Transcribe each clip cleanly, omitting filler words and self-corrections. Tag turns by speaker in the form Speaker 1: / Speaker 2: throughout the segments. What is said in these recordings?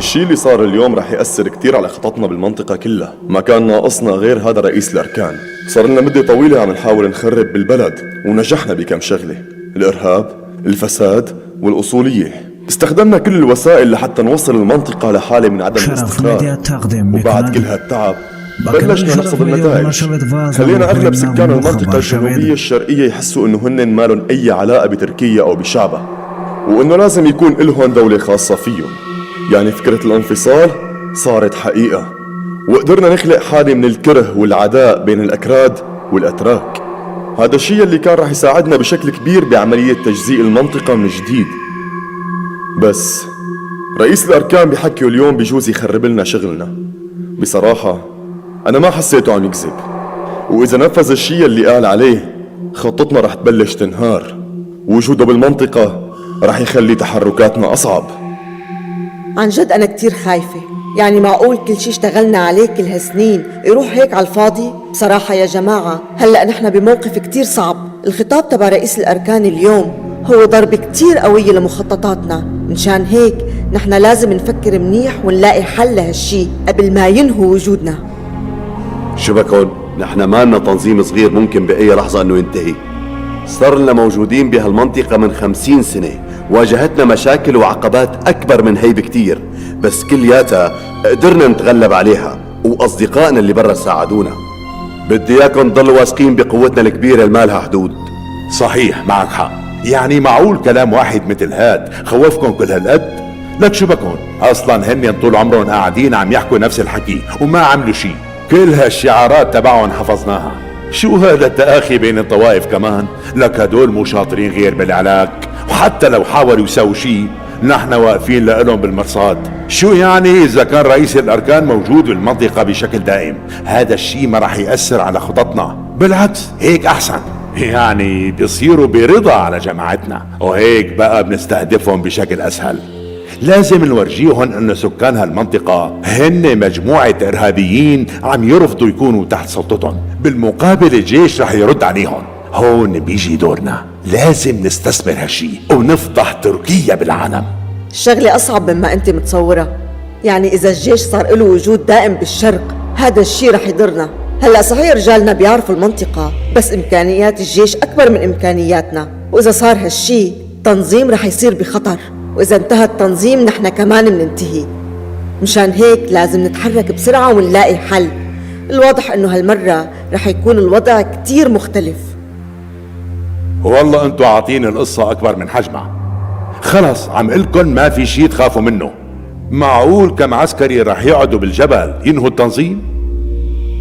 Speaker 1: الشي اللي صار اليوم رح يأثر كتير على خططنا بالمنطقة كلها. ما كان ناقصنا غير هذا رئيس الأركان. صار لنا مدة طويلة عم نحاول نخرب بالبلد ونجحنا بكم شغلة: الإرهاب، الفساد، والأصولية. استخدمنا كل الوسائل لحتى نوصل المنطقة لحالة من عدم الاستقرار. وبعد كل هالتعب بلشنا نحصد النتائج. خلينا أغلب سكان المنطقة الجنوبية الشرقية يحسوا إنه هن ما لهم أي علاقة بتركيا أو بشعبها، وإنه لازم يكون إلهم دولة خاصة فيهم. يعني فكرة الانفصال صارت حقيقة، وقدرنا نخلق حالة من الكره والعداء بين الأكراد والأتراك. هذا الشيء اللي كان رح يساعدنا بشكل كبير بعملية تجزيء المنطقة من جديد. بس رئيس الأركان بحكيه اليوم بجوز يخرب لنا شغلنا. بصراحة أنا ما حسيته عم يكذب، وإذا نفذ الشيء اللي قال عليه خطتنا رح تبلش تنهار. وجوده بالمنطقة رح يخلي تحركاتنا أصعب.
Speaker 2: عن جد أنا كتير خايفة. يعني معقول كل شي اشتغلنا عليه كل هالسنين يروح هيك على الفاضي؟ بصراحة يا جماعة هلأ نحن بموقف كتير صعب. الخطاب تبع رئيس الأركان اليوم هو ضربة كتير قوية لمخططاتنا. مشان هيك نحن لازم نفكر منيح ونلاقي حل لهالشي قبل ما ينهوا وجودنا.
Speaker 3: شو بكون؟ نحن ما لنا تنظيم صغير ممكن بأي لحظة انه ينتهي. صار لنا موجودين بهالمنطقة من 50 سنة، واجهتنا مشاكل وعقبات أكبر من هي بكتير، بس كلياتها قدرنا نتغلب عليها، وأصدقائنا اللي برا ساعدونا. بدي إياكم تضلوا واثقين بقوتنا الكبيرة اللي ما لها حدود.
Speaker 4: صحيح، معك حق. يعني معقول كلام واحد مثل هاد خوفكم كل هالقد؟ لك شو بكون؟ أصلا هن طول عمرهم قاعدين عم يحكوا نفس الحكي وما عملوا شي. كل هالشعارات تبعهم حفظناها. شو هذا التآخي بين الطوائف كمان؟ لك هدول مو شاطرين غير بالعلاك، وحتى لو حاولوا يسووا شي نحن واقفين لهم بالمرصاد. شو يعني إذا كان رئيس الأركان موجود بالمنطقة بشكل دائم؟ هذا الشي ما رح يأثر على خططنا، بالعكس هيك أحسن. يعني بيصيروا برضا على جماعتنا، وهيك بقى بنستهدفهم بشكل أسهل. لازم نورجيهم أن سكان هالمنطقة هن مجموعة إرهابيين عم يرفضوا يكونوا تحت سلطتهم، بالمقابل الجيش رح يرد عليهم. هون بيجي دورنا، لازم نستثمر هالشي ونفضح تركيا بالعالم.
Speaker 2: الشغلة أصعب مما أنت متصورة. يعني إذا الجيش صار له وجود دائم بالشرق هذا الشي رح يضرنا. هلأ صحيح رجالنا بيعرفوا المنطقة، بس إمكانيات الجيش أكبر من إمكانياتنا، وإذا صار هالشي التنظيم رح يصير بخطر، وإذا انتهى التنظيم نحن كمان مننتهي. مشان هيك لازم نتحرك بسرعة ونلاقي حل. الواضح إنه هالمرة رح يكون الوضع كتير مختلف.
Speaker 4: والله انتوا عاطين القصة أكبر من حجمها. خلص عم قلكن ما في شي تخافوا منه. معقول كم عسكري رح يقعدوا بالجبل ينهوا التنظيم؟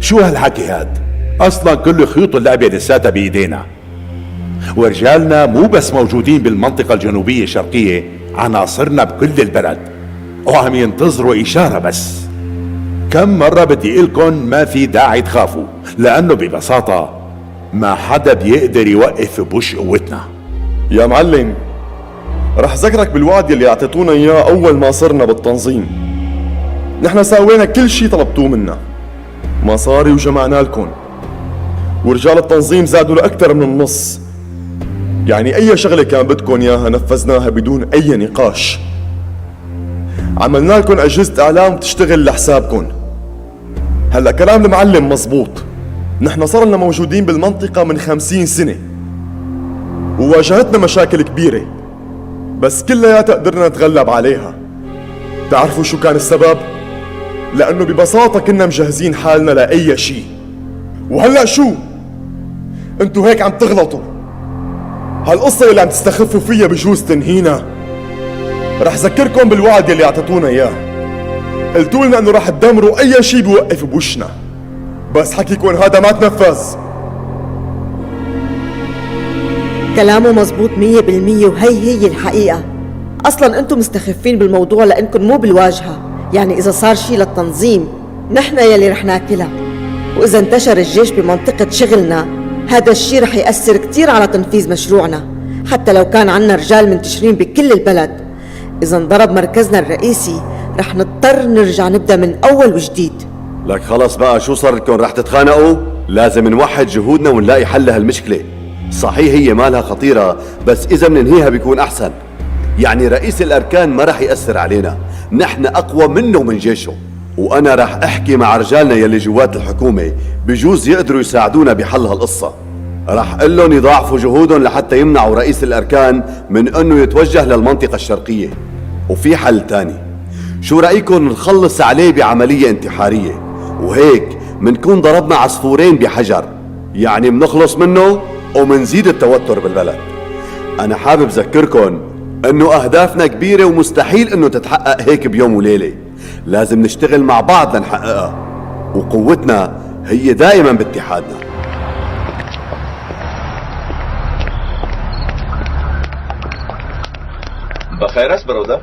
Speaker 4: شو هالحكي هاد؟ أصلا كل خيوط اللعبة لساتها بإيدينا، ورجالنا مو بس موجودين بالمنطقة الجنوبية الشرقية، عناصرنا بكل البلد وعم ينتظروا إشارة بس. كم مرة بدي قلكن ما في داعي تخافوا، لأنه ببساطة ما حدا بيقدر يوقف بوش قوتنا.
Speaker 1: يا معلم، رح ذكرك بالوعد يلي اعطيتونا اياه اول ما صرنا بالتنظيم. نحن سوينا كل شي طلبتوه منا، مصاري وجمعنا لكم، ورجال التنظيم زادوا لأكثر من النص. يعني اي شغلة كان بدكم اياها نفذناها بدون اي نقاش. عملنا لكم اجهزة اعلام تشتغل لحسابكم. هلا كلام المعلم مزبوط، نحن صار لنا موجودين بالمنطقة من 50 سنة وواجهتنا مشاكل كبيرة، بس كلياتها قدرنا نتغلب عليها. تعرفوا شو كان السبب؟ لأنه ببساطة كنا مجهزين حالنا لأي شيء. وهلأ شو؟ انتو هيك عم تغلطوا. هالقصة اللي عم تستخفوا فيها بجوز تنهينا. رح ذكركم بالوعد يلي اعطيتونا اياه. قلتوا لنا انه رح تدمروا اي شيء بيوقف بوشنا، بس حكيكم هذا ما تنفذ.
Speaker 2: كلامه مزبوط 100%، وهي الحقيقة. أصلا أنتم مستخفين بالموضوع لأنكم مو بالواجهة. يعني إذا صار شي للتنظيم نحن يلي رح ناكلها، وإذا انتشر الجيش بمنطقة شغلنا هذا الشي رح يأثر كتير على تنفيذ مشروعنا، حتى لو كان عنا رجال منتشرين بكل البلد. إذا انضرب مركزنا الرئيسي رح نضطر نرجع نبدأ من أول وجديد.
Speaker 3: لك خلص بقى، شو صار لكم؟ رح تتخانقوا؟ لازم نوحد جهودنا ونلاقي حل لهالمشكلة. صحيح هي مالها خطيرة، بس إذا مننهيها بيكون أحسن. يعني رئيس الأركان ما رح يأثر علينا، نحن أقوى منه ومن جيشه. وأنا رح أحكي مع رجالنا يلي جوات الحكومة، بجوز يقدروا يساعدونا بحل هالقصة. رح قل لهم يضاعفوا جهودهم لحتى يمنعوا رئيس الأركان من أنه يتوجه للمنطقة الشرقية. وفي حل تاني، شو رأيكم نخلص عليه بعملية انتحارية، وهيك منكون ضربنا عصفورين بحجر، يعني منخلص منه ومنزيد التوتر بالبلد. أنا حابب ذكركم أنه أهدافنا كبيرة ومستحيل أنه تتحقق هيك بيوم وليلة. لازم نشتغل مع بعض لنحققها، وقوتنا هي دائما باتحادنا.
Speaker 5: بخیر است برادر؟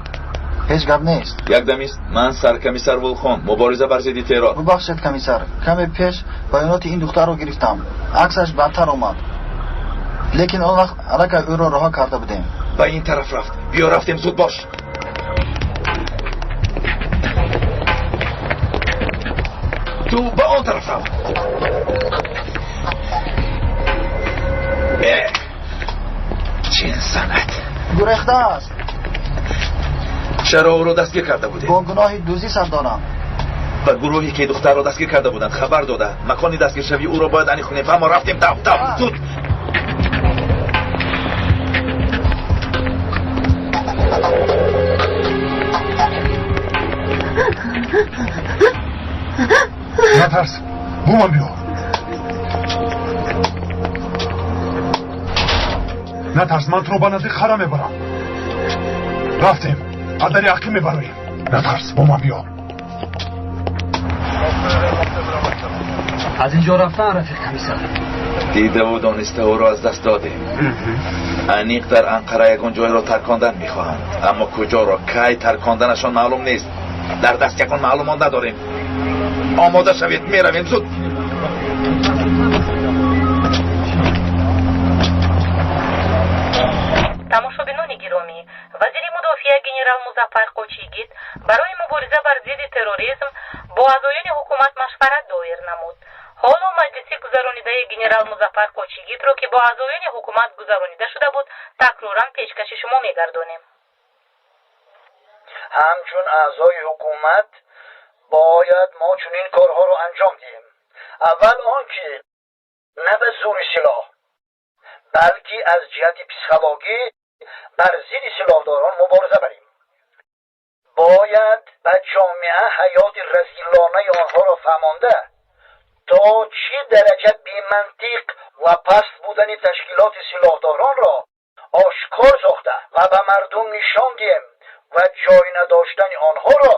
Speaker 6: هیچ گپ نیست.
Speaker 5: یک دم است. من سرکمیسر ولخان، مبارزه بر ضد ترور.
Speaker 6: ببخشید کمیسر، کمی پیش بیانات این دختر رو گرفتم. عکسش بدتر اومد. لیکن اون وقت الک او رو رها کرده بودیم.
Speaker 5: به این طرف رفت. بیا رفتیم، زود باش. تو به آن طرف رفت. چه انسانت.
Speaker 6: گریخته است.
Speaker 5: چرا او رو دستگیر کرده بوده؟
Speaker 6: با گناه دوزی سر دارم.
Speaker 5: و گروهی که دختر رو دستگیر کرده بودند خبر داده مکانی دستگیر شوی او رو باید انیخونیم. و ما رفتیم دو زود.
Speaker 7: نترس، بومم بیا. نترس، من تو رو با نزدیک خرم میبرم. رفتیم از یقین میبریم. نترس، بومم بیا.
Speaker 8: از اینجا رفتن رفیق کمیسر.
Speaker 5: دیده و دانسته او را از دست دادیم. انیق در انقره یکان جای را ترکاندن میخواهند، اما کجا را کی ترکاندنشان معلوم نیست. در دست یکان معلومات نداریم. آماده شوید، میرویم زود.
Speaker 9: тамошобинони гиромӣ, вазири мудофиа генерал Музаффар Қочигит барои мубориза бар зидди терроризм бо аъзоёни ҳукумат машварат доир намуд. ҳоло маҷлиси гузаронидаи генерал Музаффар Қочигитро ки бо аъзоёни ҳукумат гузаронида шуда буд, такроран пешкаши шумо мегардонем.
Speaker 6: همچون اعضای حکومت باید ما چنین کارها رو انجام دهیم. اول آنکه نه به زور سلاح بلکه از جهت پسیخولوژی بر ضد سلاحداران مبارزه بریم. باید به جامعه حیات رذیلانه آنها را فهمانده تا چه درجه بی‌منطق و پست بودن تشکیلات سلاحداران را آشکار ساخته و به مردم نشان دهیم و جای نداشتن آنها را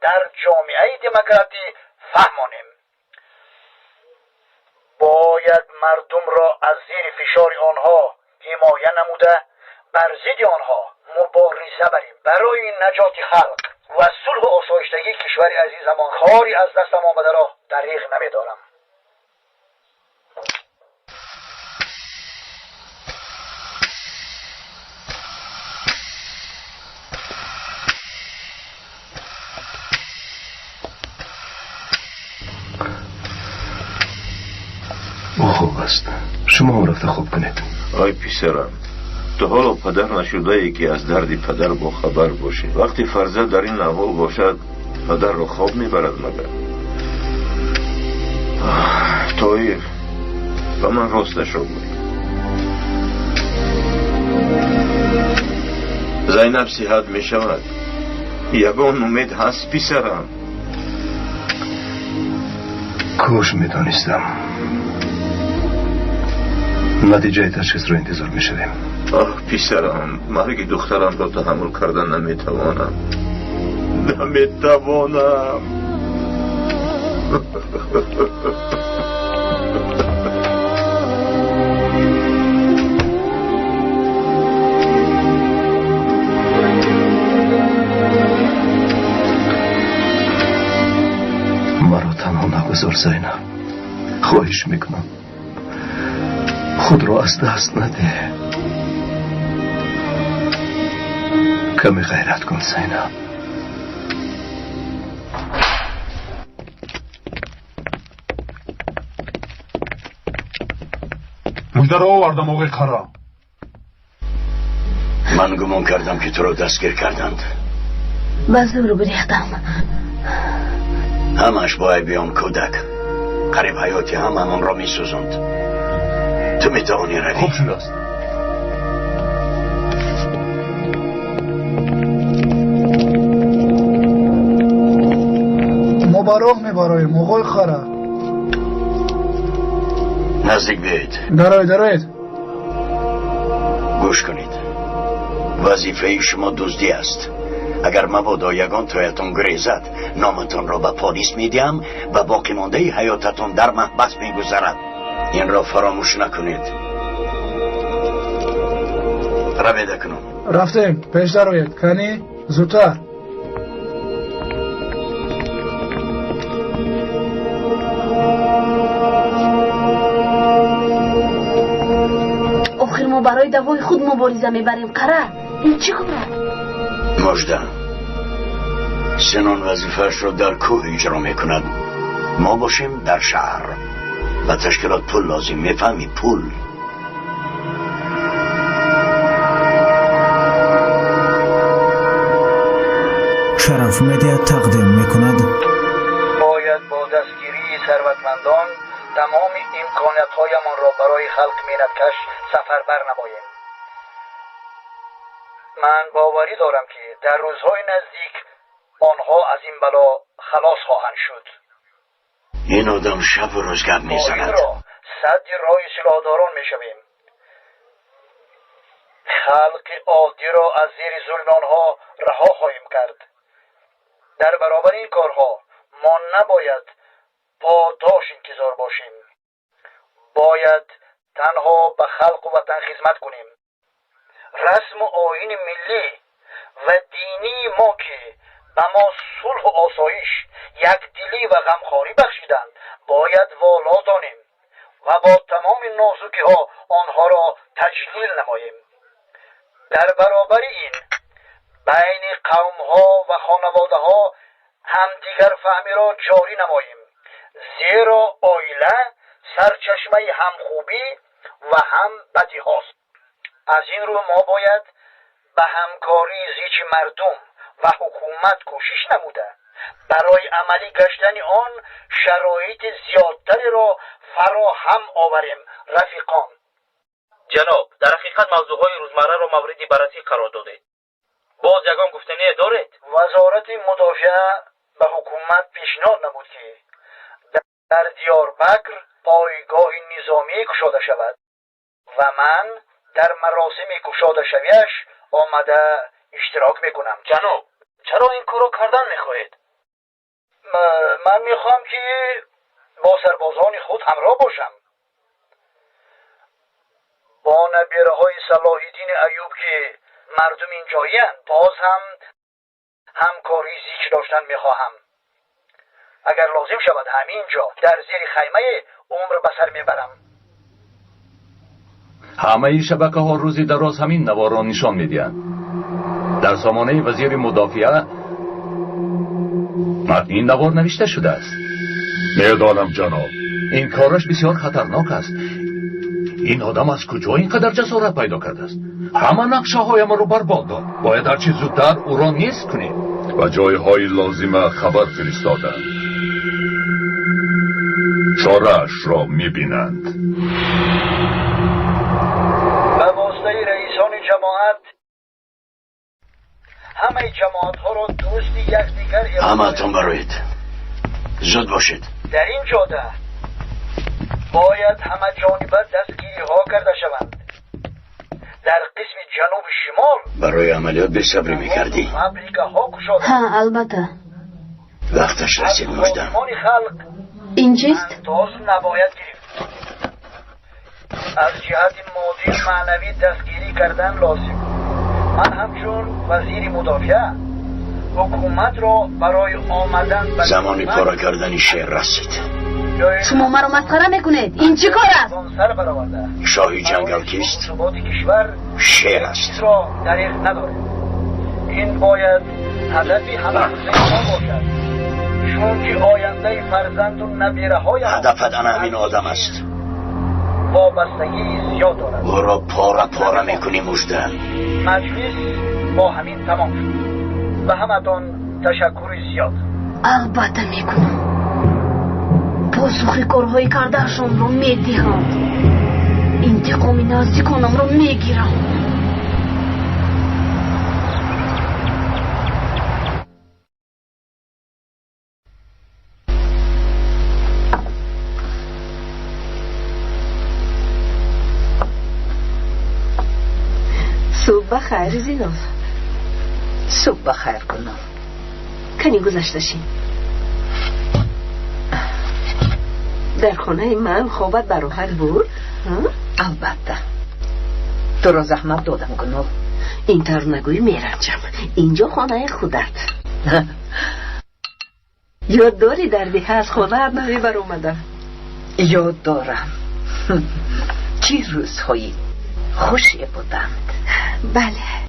Speaker 6: در جامعه دموکراتی فهمانیم. باید مردم را از زیر فشار آنها حمایه نموده بر ضد آنها مبارزه بریم. برای نجات خلق و صلح و آسایشتگی کشور عزیزمان کاری از دستم آمده را دریغ نمیدارم.
Speaker 7: او خوب است. شما هم رفته خوب کنید.
Speaker 10: آی پسرم، تو حالا پدر نشده ای که از درد پدر با خبر باشی. وقتی فرزند در این احوال باشد پدر رو خواب میبرد مگر؟ طایر و من راستش رو بگویم، زینب صحت میشود. یگان امید هست پسرم.
Speaker 7: کاش میدانستم. نتیجه تشخیص رو انتظار میشویم.
Speaker 10: آه پسرم، مرگ دخترم را تحمل کردن نمیتوانم.
Speaker 7: مرا تنها نگذار زینب، خواهش میکنم. خود را از دست نده. کمی غیرت کن زینب. مجده را آوردم آقای خرا.
Speaker 11: من گمان کردم که تو را دستگیر کردند.
Speaker 9: به زور بریختم.
Speaker 6: همش با بیام کودک قریب حیاتی هم همون را می سوزند. تو می توانی روی.
Speaker 7: خوب شده است.
Speaker 8: مبارک میبارای مغول خاره.
Speaker 6: نزدیک بیایید.
Speaker 8: درایید.
Speaker 6: گوش کنید. وظیفه شما دزدی است. اگر مبادا یگان تویتون گریزد نامتون را به پلیس میدیم و باقی مانده حیاتتون در محبس میگذرد. این را فراموش نکنید. رویده کنم.
Speaker 8: رفتیم. پیش درایید. کنی زودتر.
Speaker 9: آخر ما برای دوای خود مبارزه میبریم قرار. این چی کاره؟
Speaker 6: مجده سنان وظیفهش را در کوه اجرا میکند. ما باشیم در شهر و تشکیلات پول لازم. میفهمی؟ پول.
Speaker 11: شرف مدیا تقدیم میکند.
Speaker 6: باید با دستگیری ثروتمندان تمام امکانیت‌هایمان را برای خلق مینتکش سفربر نماییم. من باوری دارم که در روزهای نزدیک آنها از این بلا خلاص خواهند شد. این آدم شب و روز گپ میزند. را صد راه سلاحداران میشویم. خلق عادی را از زیر ظلم آنها رها خواهیم کرد. در برابر این کارها ما نباید پاداش انتظار باشیم. باید تنها به خلق و وطن خدمت کنیم. رسم و آیین ملی و دینی ما که به ما صلح و آسایش، یکدلی و غمخواری بخشیدند باید والا دانیم و با تمام نازکی ها آنها را تجلیل نماییم. در برابر این بین قوم ها و خانواده ها همدیگر فهمی را جاری نماییم، زیرا عائله سرچشمه هم خوبی و هم بدی هاست. از این رو ما باید به همکاری زیچ مردم و حکومت کوشش نموده برای عملی گشتن آن شرایط زیادتری را فراهم آوریم. رفیقان،
Speaker 12: جناب، در حقیقت موضوعهای روزمره را مورد بررسی قرار دادید. باز یگان گفتنی دارید؟
Speaker 6: وزارت مدافعه به حکومت پیشنهاد نمود که در دیاربکر پایگاه نظامی گشاده شود و من در مراسم گشاده شویش آمده اشتراک میکنم.
Speaker 12: جناب، چرا این کارو کردن میخواهید؟
Speaker 6: من میخوام که با سربازان خود همراه باشم. با نبیره های صلاح الدین ایوب که مردم اینجایی هستند باز هم همکاری زیچ داشتن میخواهم. اگر لازم شود همینجا در زیر خیمه عمر بسر میبرم.
Speaker 13: همه شبکه ها روزی دراز همین نوار را نشان میدهند. در سامانه وزیر مدافعه متن این نوار نوشته شده است.
Speaker 4: میدانم جناب.
Speaker 13: این کارش بسیار خطرناک است. این آدم از کجا اینقدر جسارت پیدا کرده است؟ همه نقشه های ما رو برباد داد. باید هرچی زودتر او را نیست کنیم.
Speaker 4: و جایهای لازمه خبر فرستادند. چاره‌اش را میبینند.
Speaker 6: به واسطه رئیسان جماعت همه جماعت ها را دوستی یکدیگر همه تون برایید. زود باشید. در این جاده باید همه جانبه دستگیری ها کرده شوند. در قسم جنوب شمال برای عملیات به صبری میکردی؟ فابریکه ها گشاده.
Speaker 9: ها البته.
Speaker 6: وقتش رسید مجدم. خلق
Speaker 9: این چیست؟
Speaker 6: انداز نباید گرفت. از جهت مادی معنوی دستگیری کردن لازم. من همچون وزیر مدافعه حکومت را برای آمدن به زمانی پاره کردن شهر رسید.
Speaker 9: شما مرا مسخره میکنید. این چی کار است؟
Speaker 6: شاهی جنگل کیست؟ شهر است. را دریغ نداره. این باید هدفی همه ما باشد، چون که آینده فرزند و نبیره های هدفت همین آدم است. وابستگی زیاد دارد. او را پاره پاره میکنی مجده. مجلس با همین تمام شد. به همتون تشکر زیاد.
Speaker 14: البته میکنم. پاسخی کارهای کردهشون رو میدهم. انتقام نزدیکانم رو میگیرم.
Speaker 15: صبح بخیر زیناف.
Speaker 14: صبح بخیر کنم.
Speaker 15: کنی گذشته شیم در خانه من خوابت براحت بود؟
Speaker 14: البته. تو را زحمت دادم گناه.
Speaker 15: اینطور نگوی میرنجم. اینجا خانه خودت. یاد داری در دیگه از خانه نوی بر اومدم؟
Speaker 14: یاد دارم. چی روزهایی خوشی بودند.
Speaker 15: بله.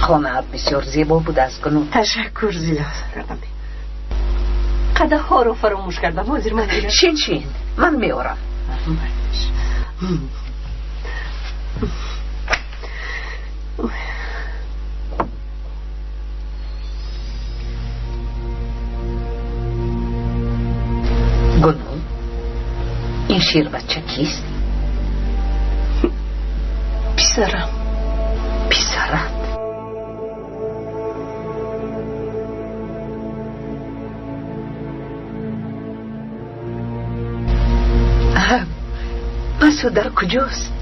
Speaker 14: خانه بسیار زیبا بود از گناه.
Speaker 15: تشکر زیاد رقمی. قده ها رو فراموش کردم. حاضر من میرم.
Speaker 14: شین من میارم. گناه این شیر بچه کیست؟
Speaker 15: پسرم.
Speaker 14: پسرت؟ مسعود در کجاست؟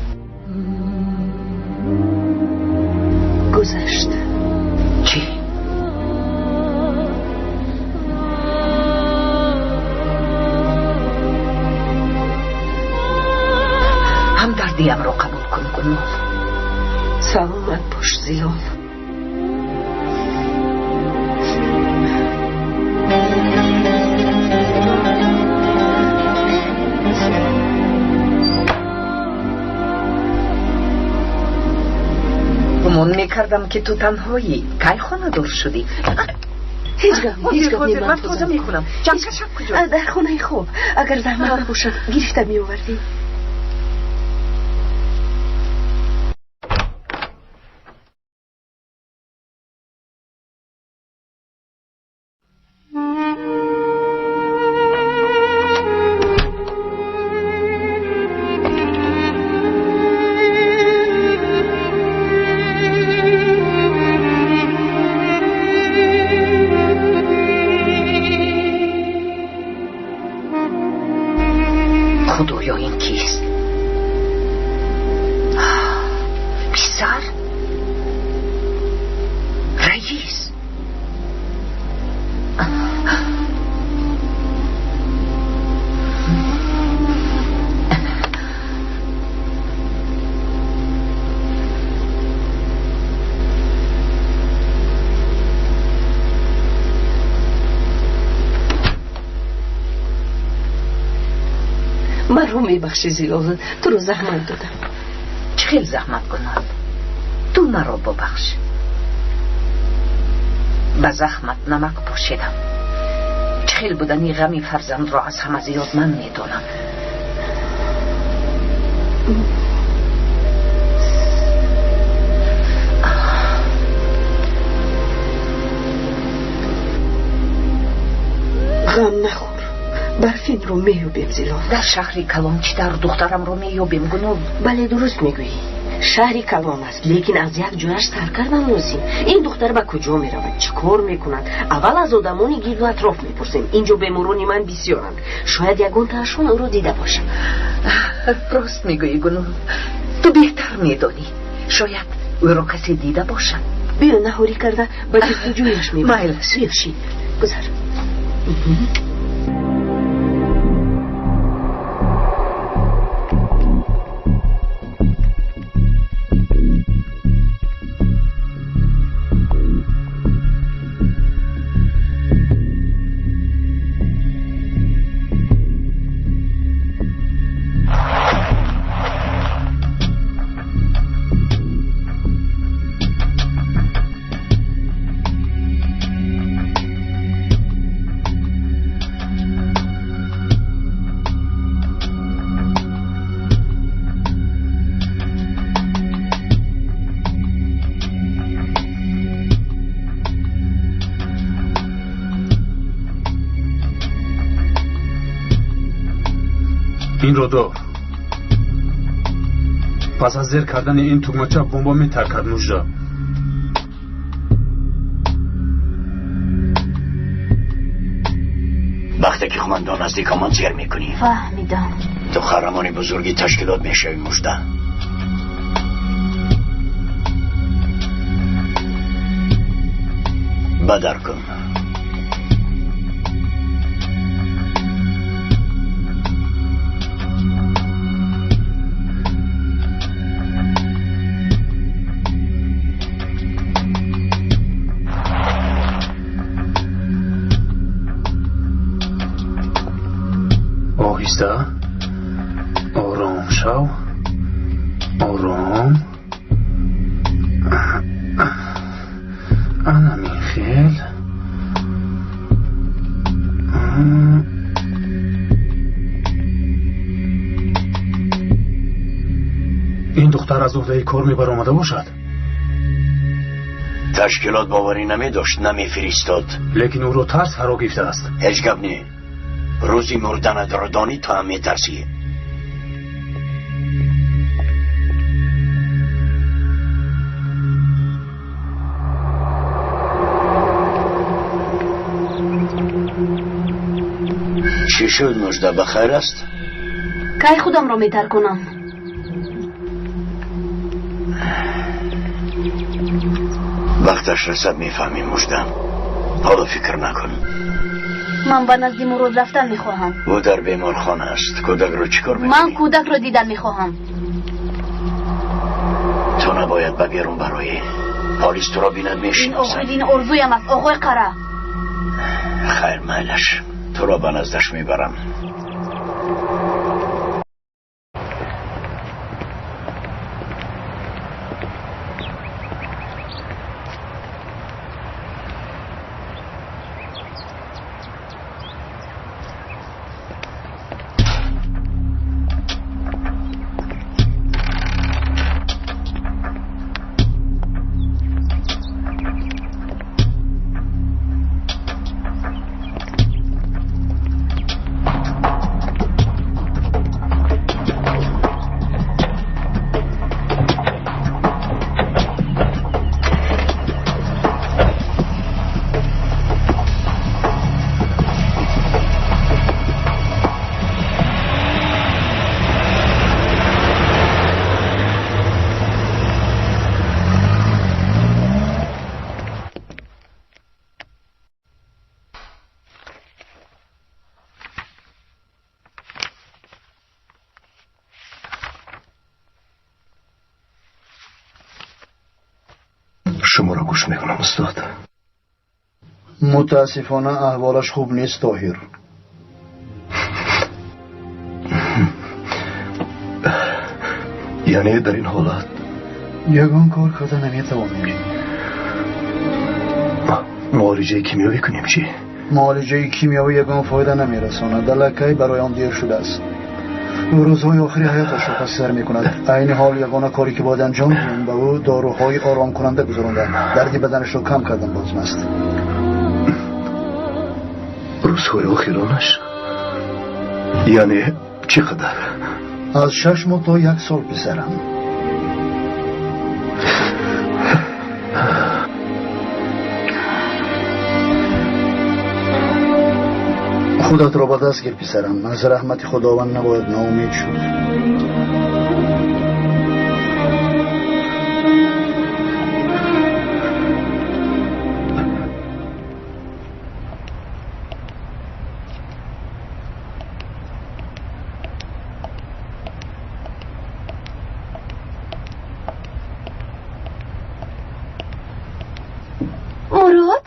Speaker 15: گذشت.
Speaker 14: چی؟ همدردیم رو قبول کن گناه.
Speaker 15: سلامت باش زیلال.
Speaker 14: گمان میکردم که تو تنهایی. کی خانه دار شدی؟
Speaker 15: هیچ گامی
Speaker 14: من توزه میکنم. جمکشم کجا؟
Speaker 15: در خانه خوب. اگر زحمت نباشد گیرشته میآوردی.
Speaker 14: خدایا این کیست؟ پسر؟ رئیس؟
Speaker 15: من رو میبخشی زیلال. تو رو زحمت دادم.
Speaker 14: چه زحمت کنم؟ تو مرا ببخش. به زحمت نمک پاشیدم. چه بودنی غمی فرزند را از همه زیاد من میدونم.
Speaker 15: غم نخور. برفین رو میوبیم زیلال.
Speaker 14: در شهری کلان چی در دخترم رو میوبیم گناه؟
Speaker 15: بله درست میگویی. شهری کلان است لیکن از یک جایش سر کردن لازم. این دختر به کجا میرود؟ چه کار میکند؟ اول از آدمانی گیر و اطراف میپرسیم. اینجا بمورانی من بسیارند. شاید یگان تاشون او رو دیده باشم.
Speaker 14: راست میگویی گناه. تو بهتر میدانی. شاید او رو کسی دیده باشد.
Speaker 15: بیا نهاری کرده به جستجویش میبرم.
Speaker 14: مایلش.
Speaker 15: بیا شین گذر.
Speaker 8: این رو دار. پس از زیر کردن این تگمچه بمبا میترکد مجده.
Speaker 16: وقتی که خماندان نزدیکمان زیر میکنی
Speaker 15: فهمیدم.
Speaker 16: تو قهرمان بزرگی تشکیلات میشوی مجده. بدر کن.
Speaker 8: آهسته آرام شو. آرام. انا میخیل. این دختر از عهده کار میبر آمده باشد.
Speaker 16: تشکیلات باوری نمی داشت، نمی فرستاد.
Speaker 8: لیکن او رو ترس فرا گرفته است.
Speaker 16: هیچ گپ نی. روزی مردن در دانی تو هم می ترسی. چی شد مجده، بخیر است؟
Speaker 15: کی خودم را میتر کنم؟
Speaker 16: وقتش رسد میفهمیم مجده. حالا فکر نکن.
Speaker 15: من به نزد مراد رفتن میخواهم.
Speaker 16: او در بیمارخانه است. کودک رو چیکار میکنی؟
Speaker 15: من کودک را دیدن میخواهم.
Speaker 16: تو نباید بگیرم برای پالیس تو را بیند میشناسد.
Speaker 15: این ارزویم است آقای قره.
Speaker 16: خیر میلش، تو را به نزدش میبرم.
Speaker 17: شما را گوش میکنم استاد.
Speaker 6: متاسفانه احوالش خوب نیست طاهر.
Speaker 17: یعنی در این حالت
Speaker 6: یگان کار کرده نمیتوانیم.
Speaker 17: معالجه کیمیایی کنیم چی؟
Speaker 6: معالجه کیمیایی یگان فایده نمیرساند. دلکه برای آن دیر شده است. روزهای آخری حیاتش را خستر میکند. عین حال یگانه کاری که باید انجام دهیم به او داروهای آرام کننده گذراندن. دردی بدنش را کم کردن لازم است.
Speaker 17: روزهای آخرانش یعنی چقدر؟
Speaker 6: از 6 ماه تا 1 سال پسرم. خودت را به دست گیر پسرم. از رحمت خداوند نباید ناامید شد.
Speaker 15: مراد؟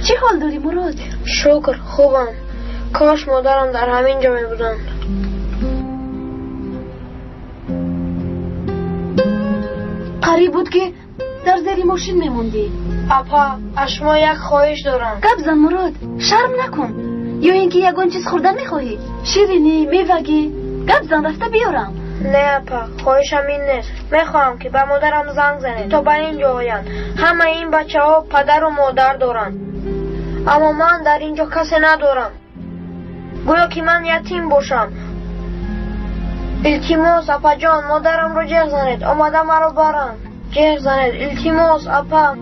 Speaker 15: چه حال داری مراد؟
Speaker 18: شکر خوبم. کاش مادرم در همین جا می بودن.
Speaker 15: قریب بود که در زیر ماشین میموندی.
Speaker 18: اپا اشما یک خواهش دارم.
Speaker 15: گپ زن مراد، شرم نکن. یا اینکه یگان چیز خوردن میخواهی؟ شیرینی، میوگی؟ گپ زن رفته بیارم.
Speaker 18: نه اپا، خواهشم این نیست. میخواهم که به مادرم زنگ زنه تا به اینجا آیند. همه این بچه ها پدر و مادر دارن، اما من در اینجا کسی ندارم. گویا که من یتیم باشم. التیماس اپا جان، مادرم رو جه زنید، آمده مرا برن. جه زنید، التیماس اپا.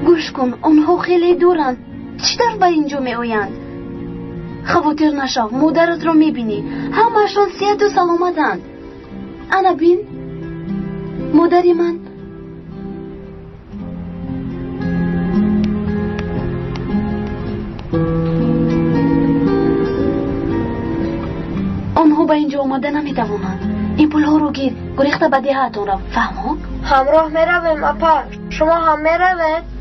Speaker 19: گوش کن، آنها خیلی دورن. چطور به اینجا می آیند؟ خواطر نشو، مادرت رو می بینی، همه‌شان صحت و سلامتند. انا بین مادری من. آنها به اینجا آمده نمی توانند. این پول ها رو گیر، گریخته به دهتان رو، فهمو؟
Speaker 18: همراه می رویم اپا. شما هم می روید؟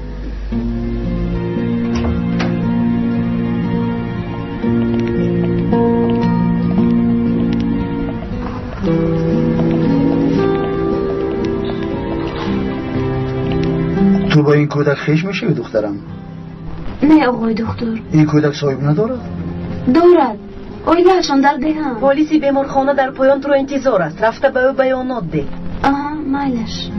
Speaker 17: تو با این کودک خیش میشی دخترم؟
Speaker 19: نه آقای دکتر.
Speaker 17: این کودک صاحب ندارد؟
Speaker 19: دارد. اویلهشان در دهن.
Speaker 14: پلیسی بیمارخانه در پایان تو رو انتظار است. رفته به او بیانات ده.
Speaker 19: آها مایلش.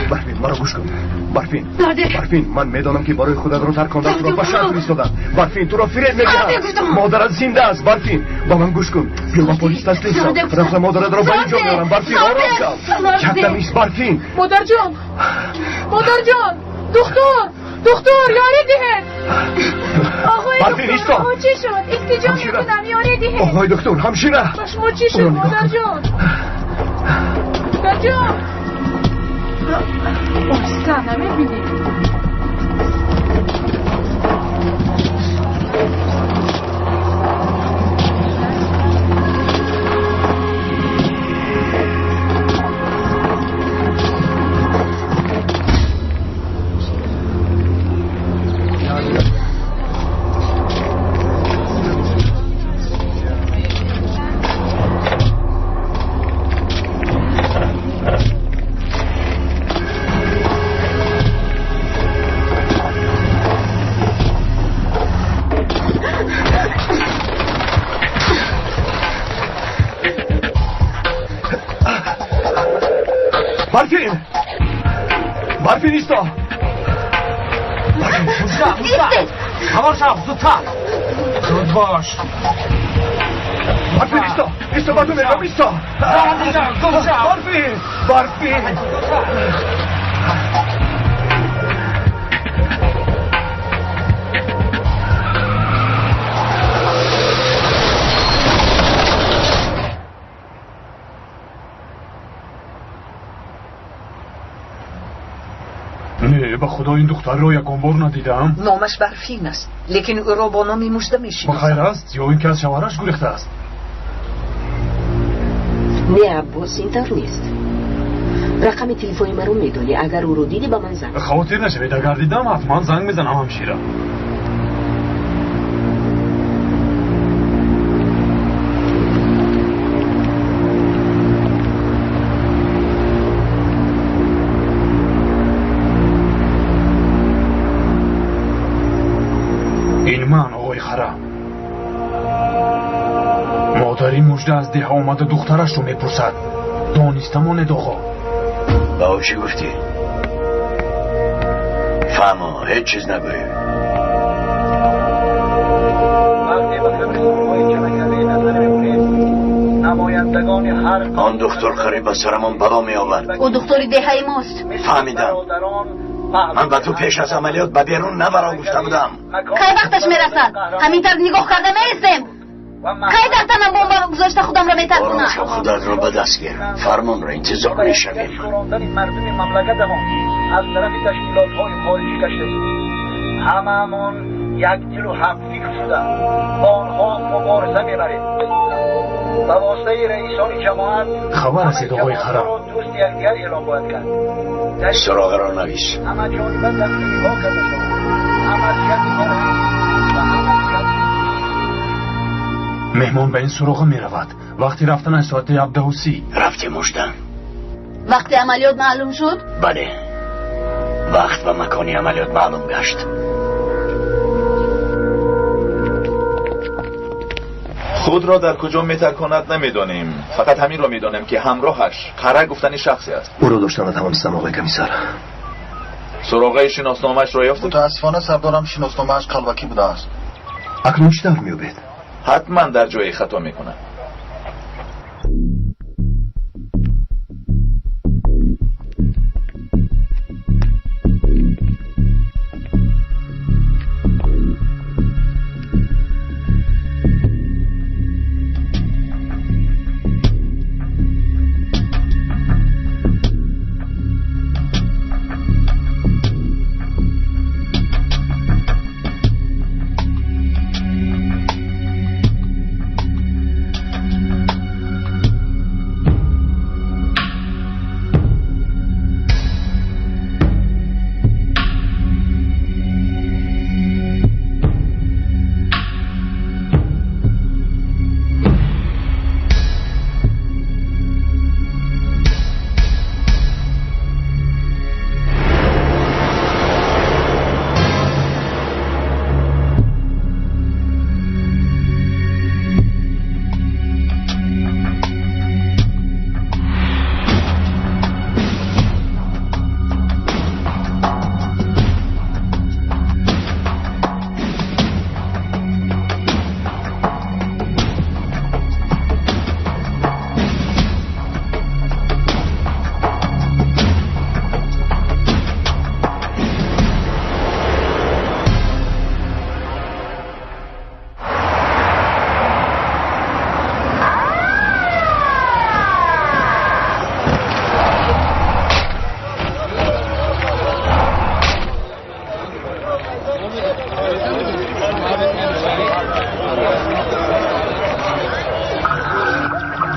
Speaker 17: برفین مرا گوش کن. برفین من میدانم که برای خودت رو ترکاندن تو را به شرط فرستادن. برفین تو را فریب میدهم. مادرت زنده است. برفین با من گوش کن. بیا با پلیس تسلیم شو. رفتم مادرت را به اینجا میارم. برفین آرام شو. یک دمیست برفین.
Speaker 9: مادر جان دکتر یاری ده.
Speaker 17: برفین ایستا.
Speaker 9: چی شد؟ التجا میکنم یاری ده.
Speaker 17: آقای دکتر همشیره.
Speaker 9: شما چی شد مادر جان؟ سنه میبینی؟
Speaker 17: برفین ایستا.
Speaker 13: حواسم زودتر. زود باش.
Speaker 17: برفین ایستا با تو میگم ایستا. برفین.
Speaker 7: نه به خدا این دختر رو یکم بار ندیدم.
Speaker 14: نامش برفین است، لیکن او را با نامی مژده میشناسم.
Speaker 7: بخیر است یا این که از شوهرش گریخته است؟
Speaker 15: نه عباس اینطور نیست. رقم تلفنی من رو میدونی، اگر او رو دیدی به من زنگ.
Speaker 7: خاطر نشوید، اگر دیدم حتما زنگ میزنم همشیره. این من آقای خرم. مادری مژده از ده آمده دخترش رو میپرسد. دانستم آن آقا.
Speaker 16: با او چی گفتی؟ فهمو هیچ چیز نگوی. آن دکتر خریب به سرمون بلا می آورد.
Speaker 19: او دکتری دهه ماست.
Speaker 16: فهمیدم. من به تو پیش از عملیات به بیرون نبرا گفته بودم.
Speaker 19: کی وقتش میرسد؟ همینطور نگاه کرده میستیم. کی دخترم بمب رو گذاشته خودم را میترکونم.
Speaker 16: آروم شو، خودت رو به دست گیر. فرمان رو انتظار میشویم.
Speaker 6: مردم مملکت ما از طرف تشکیلات‌های خارجی کشته هممون یک دل و هم فکر شده با آنها مبارزه میبریم. به واسطه رئیسان جماعت
Speaker 7: خبر رسید آقای خرم.
Speaker 6: دوست یکدیگر اعلام باید کرد.
Speaker 16: سراغ را نویس.
Speaker 6: همه جانبه تنظیمی‌ها کرده شد. عملیات فرهنگی و عملیات
Speaker 7: مهمان به این سراغ می رود. وقتی رفتن ساعت 17:30.
Speaker 16: رفتی مژده؟
Speaker 19: وقتی عملیات معلوم شد؟
Speaker 16: بله، وقت و مکانی عملیات معلوم گشت.
Speaker 5: خود را در کجا میترکاند نمیدانیم، فقط همین را میدانیم که همراهش قرار گفتنی شخصی است.
Speaker 17: او را داشتن توانستم آقای کمیسر.
Speaker 5: سراغ شناسنامه‌اش را یافت؟
Speaker 20: متاسفانه سردارم شناسنامه‌اش قلبکی بوده است.
Speaker 17: اکنون چی در میابید؟
Speaker 5: حتما در جای خطا میکنه.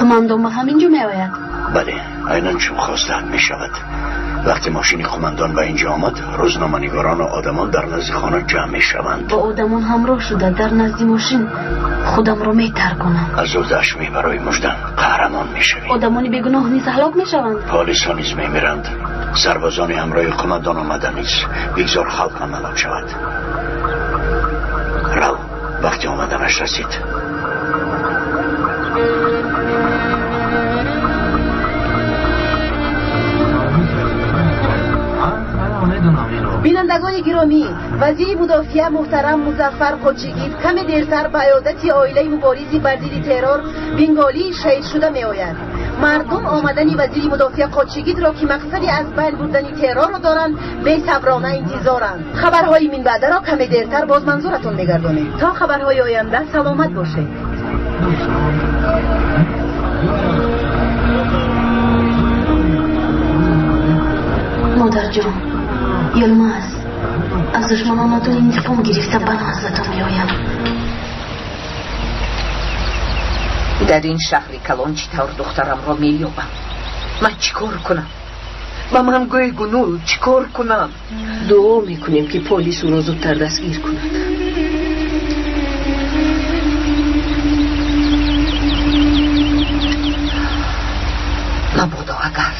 Speaker 19: قماندان به همینجا می آید؟
Speaker 16: بله، عیناً چون خواسته‌ام می شود. وقتی ماشین قماندان به اینجا آمد، روزنامه‌نگاران و آدمان در نزد خانه جمع می شوند.
Speaker 19: با آدمان همراه شده در نزد ماشین خودم رو می ترکنم.
Speaker 16: از او دشمی برای مژدن قهرمان می شوی.
Speaker 19: آدمانی بیگناه نیز هلاک می شوند.
Speaker 16: پلیس ها نیز می میرند. سربازان همراه قماندان آمدن نیز بگذار خلق هم هلاک شود. رو، وقتی آمدنش رسید.
Speaker 21: بینندگان گرامی، وزیر مدافع محترم مظفر قدچیگید کم دیرتر به عیادت عائله مبارزی بر ضد ترور بنگالی شهید شده می آید. مردم آمدن وزیر مدافع قدچیگید را که مقصدی از بین بردن ترور را دارند بی صبرانه انتظارند. خبرهای من بعد را کم دیرتر باز منظورتون میگردانیم. تا خبرهای آینده سلامت باشید.
Speaker 19: مادر جان، یلماز از دشمنانتون انتقام گرفته به نزدتون می آیم.
Speaker 14: در این شهر کلان چطور دخترم را می یابم؟ من چیکار کنم؟ با من گوی گنول چیکار کنم؟
Speaker 15: دعا میکنیم که پلیس او را زودتر دستگیر کند.
Speaker 14: مبادا اگر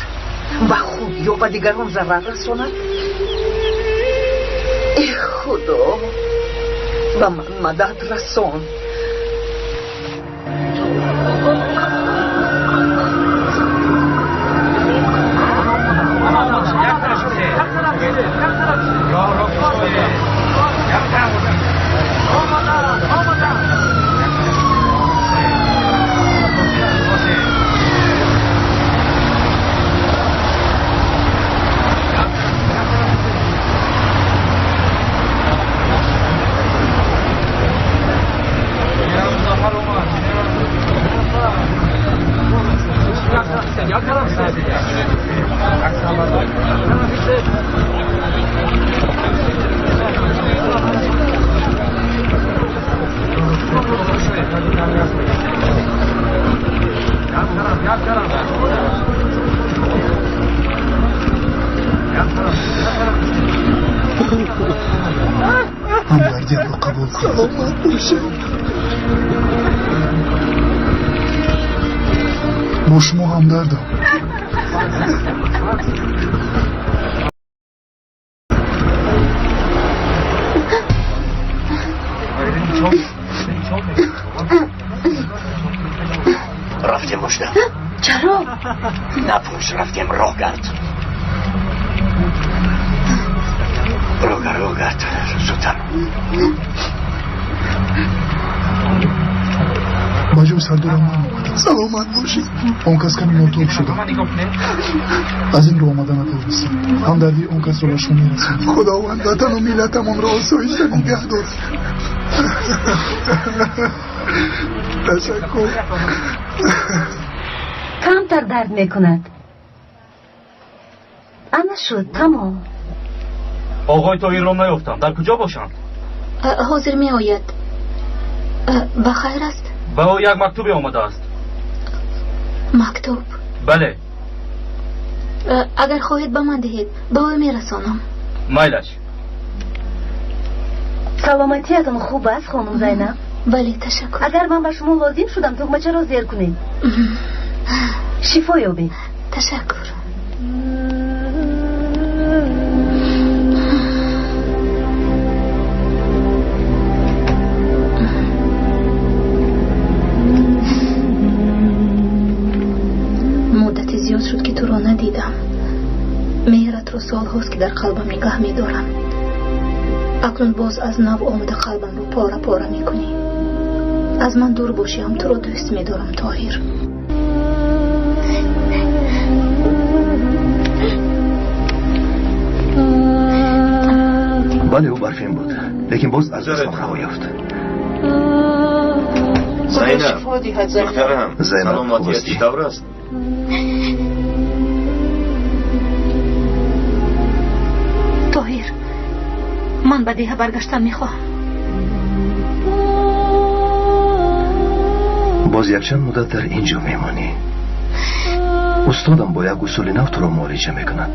Speaker 14: به خود یا به دیگران ضرر رساند. ای خدا به من مدد رسان.
Speaker 20: مردم رو قبول کن. با شما همدردم.
Speaker 19: چرا؟
Speaker 16: نپوش، رفتیم راه گرد. راه گرد زودتر.
Speaker 20: باجو سردارم من اومدم. سلامت باشید. اون کس کمی نوتوب شده. از این رو آمدن ترسیم. همدردی اون کس رو لشون میرسیم. خداوند وطن و ملتمون را آسایش نگه داره. تشکر.
Speaker 21: کمتر درد میکند. انا شد تمام.
Speaker 12: آقای طاهر را نیافتم. در کجا باشند؟
Speaker 19: حاضر می آید. بخیر است؟
Speaker 12: به او یک مکتوبی آمده است.
Speaker 19: مکتوب؟
Speaker 12: بله.
Speaker 19: اگر خواهید به من دهید به او میرسانم.
Speaker 12: میلش.
Speaker 21: سلامتیتون خوب است خانم زینب؟
Speaker 19: بله تشکر.
Speaker 21: اگر من به شما لازم شدم تکمچه را زیر کنید. شفا یابید.
Speaker 19: تشکر. مدت زیاد شد که تو را ندیدم. مهرت را سال هاست که در قلبم نگاه می دارم. اکنون باز از نو آمده قلبم رو پاره پاره می کنی. از من دور باشی هم تو را دوست می دارم طاهر.
Speaker 16: بله او برفین بود، لیکن باز از دستم رها یافت.
Speaker 10: زینب دخترم، سلامتیت چطور است؟
Speaker 19: طاهر من به دیه برگشتن میخواهم.
Speaker 16: باز یک چند مدت در اینجا میمانی. استادم با یک اصول نو تو را معالجه میکند.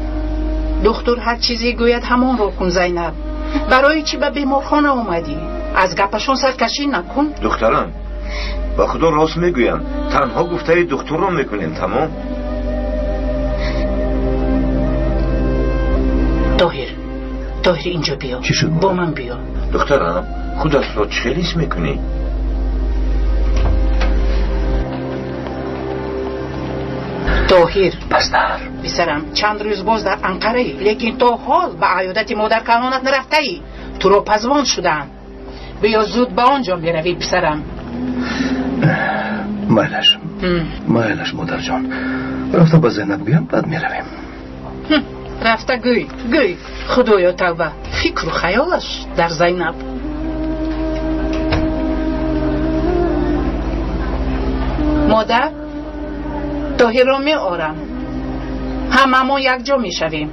Speaker 1: دکتر هر چیزی گوید همان رو کن زینب. برای چی به بیمارخانه اومدی؟ از گپشون سرکشی نکن.
Speaker 10: دخترم با خدا راست میگویم، تنها گفته دکتر رو میکنیم. تمام.
Speaker 1: طاهر اینجا بیا.
Speaker 16: چی شد؟
Speaker 1: با من بیا.
Speaker 10: دخترم خودت را چه حس میکنی؟
Speaker 1: طاهر
Speaker 16: بستر
Speaker 1: بسرم چند روز باز در انقره ای، لیکن تا حال به عیادت مادر کانونت نرفته ای. تو رو پزوان شدن. بیا زود به آنجا میروی بسرم.
Speaker 16: مایلش مادر جان، رفته با زینب گویم بعد میرویم.
Speaker 1: رفته گوی خدایا توبه، فکر و خیالش در زینب. مادر طاهر را می آرم، هممون یک جا می شویم.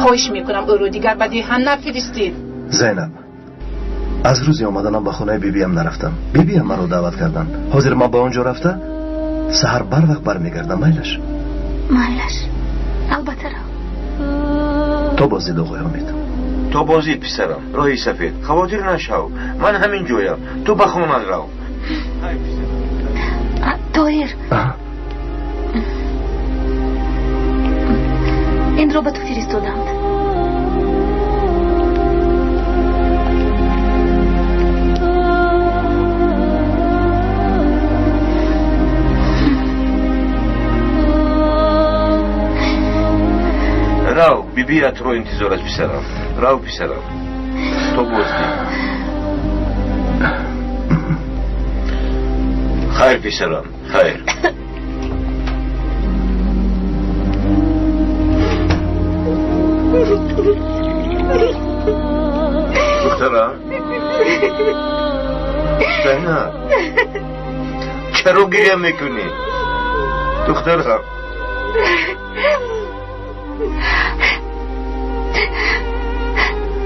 Speaker 1: خواهش میکنم او رو دیگر به دیهن نفرستید.
Speaker 16: زینب از روزی آمدنم به خونه بیبیم نرفتم. بیبیم من رو دعوت کردن. حاضر ما به اونجا رفته سهر بر وقت برمیگردم. میلش
Speaker 19: البته را
Speaker 16: تو بازدید آقای حمید.
Speaker 10: تو بازدید پسرم. راهی سفید خواطر نشو، من همین جویم. تو به خونه رو.
Speaker 19: طاهر این را به تو فرستادند.
Speaker 10: راو بیبیت رو انتظار است پسرم. راو پسرم تو بازدید. خیر پسرم خیر. دخترم زینب چرا گریه میکنی؟ دخترم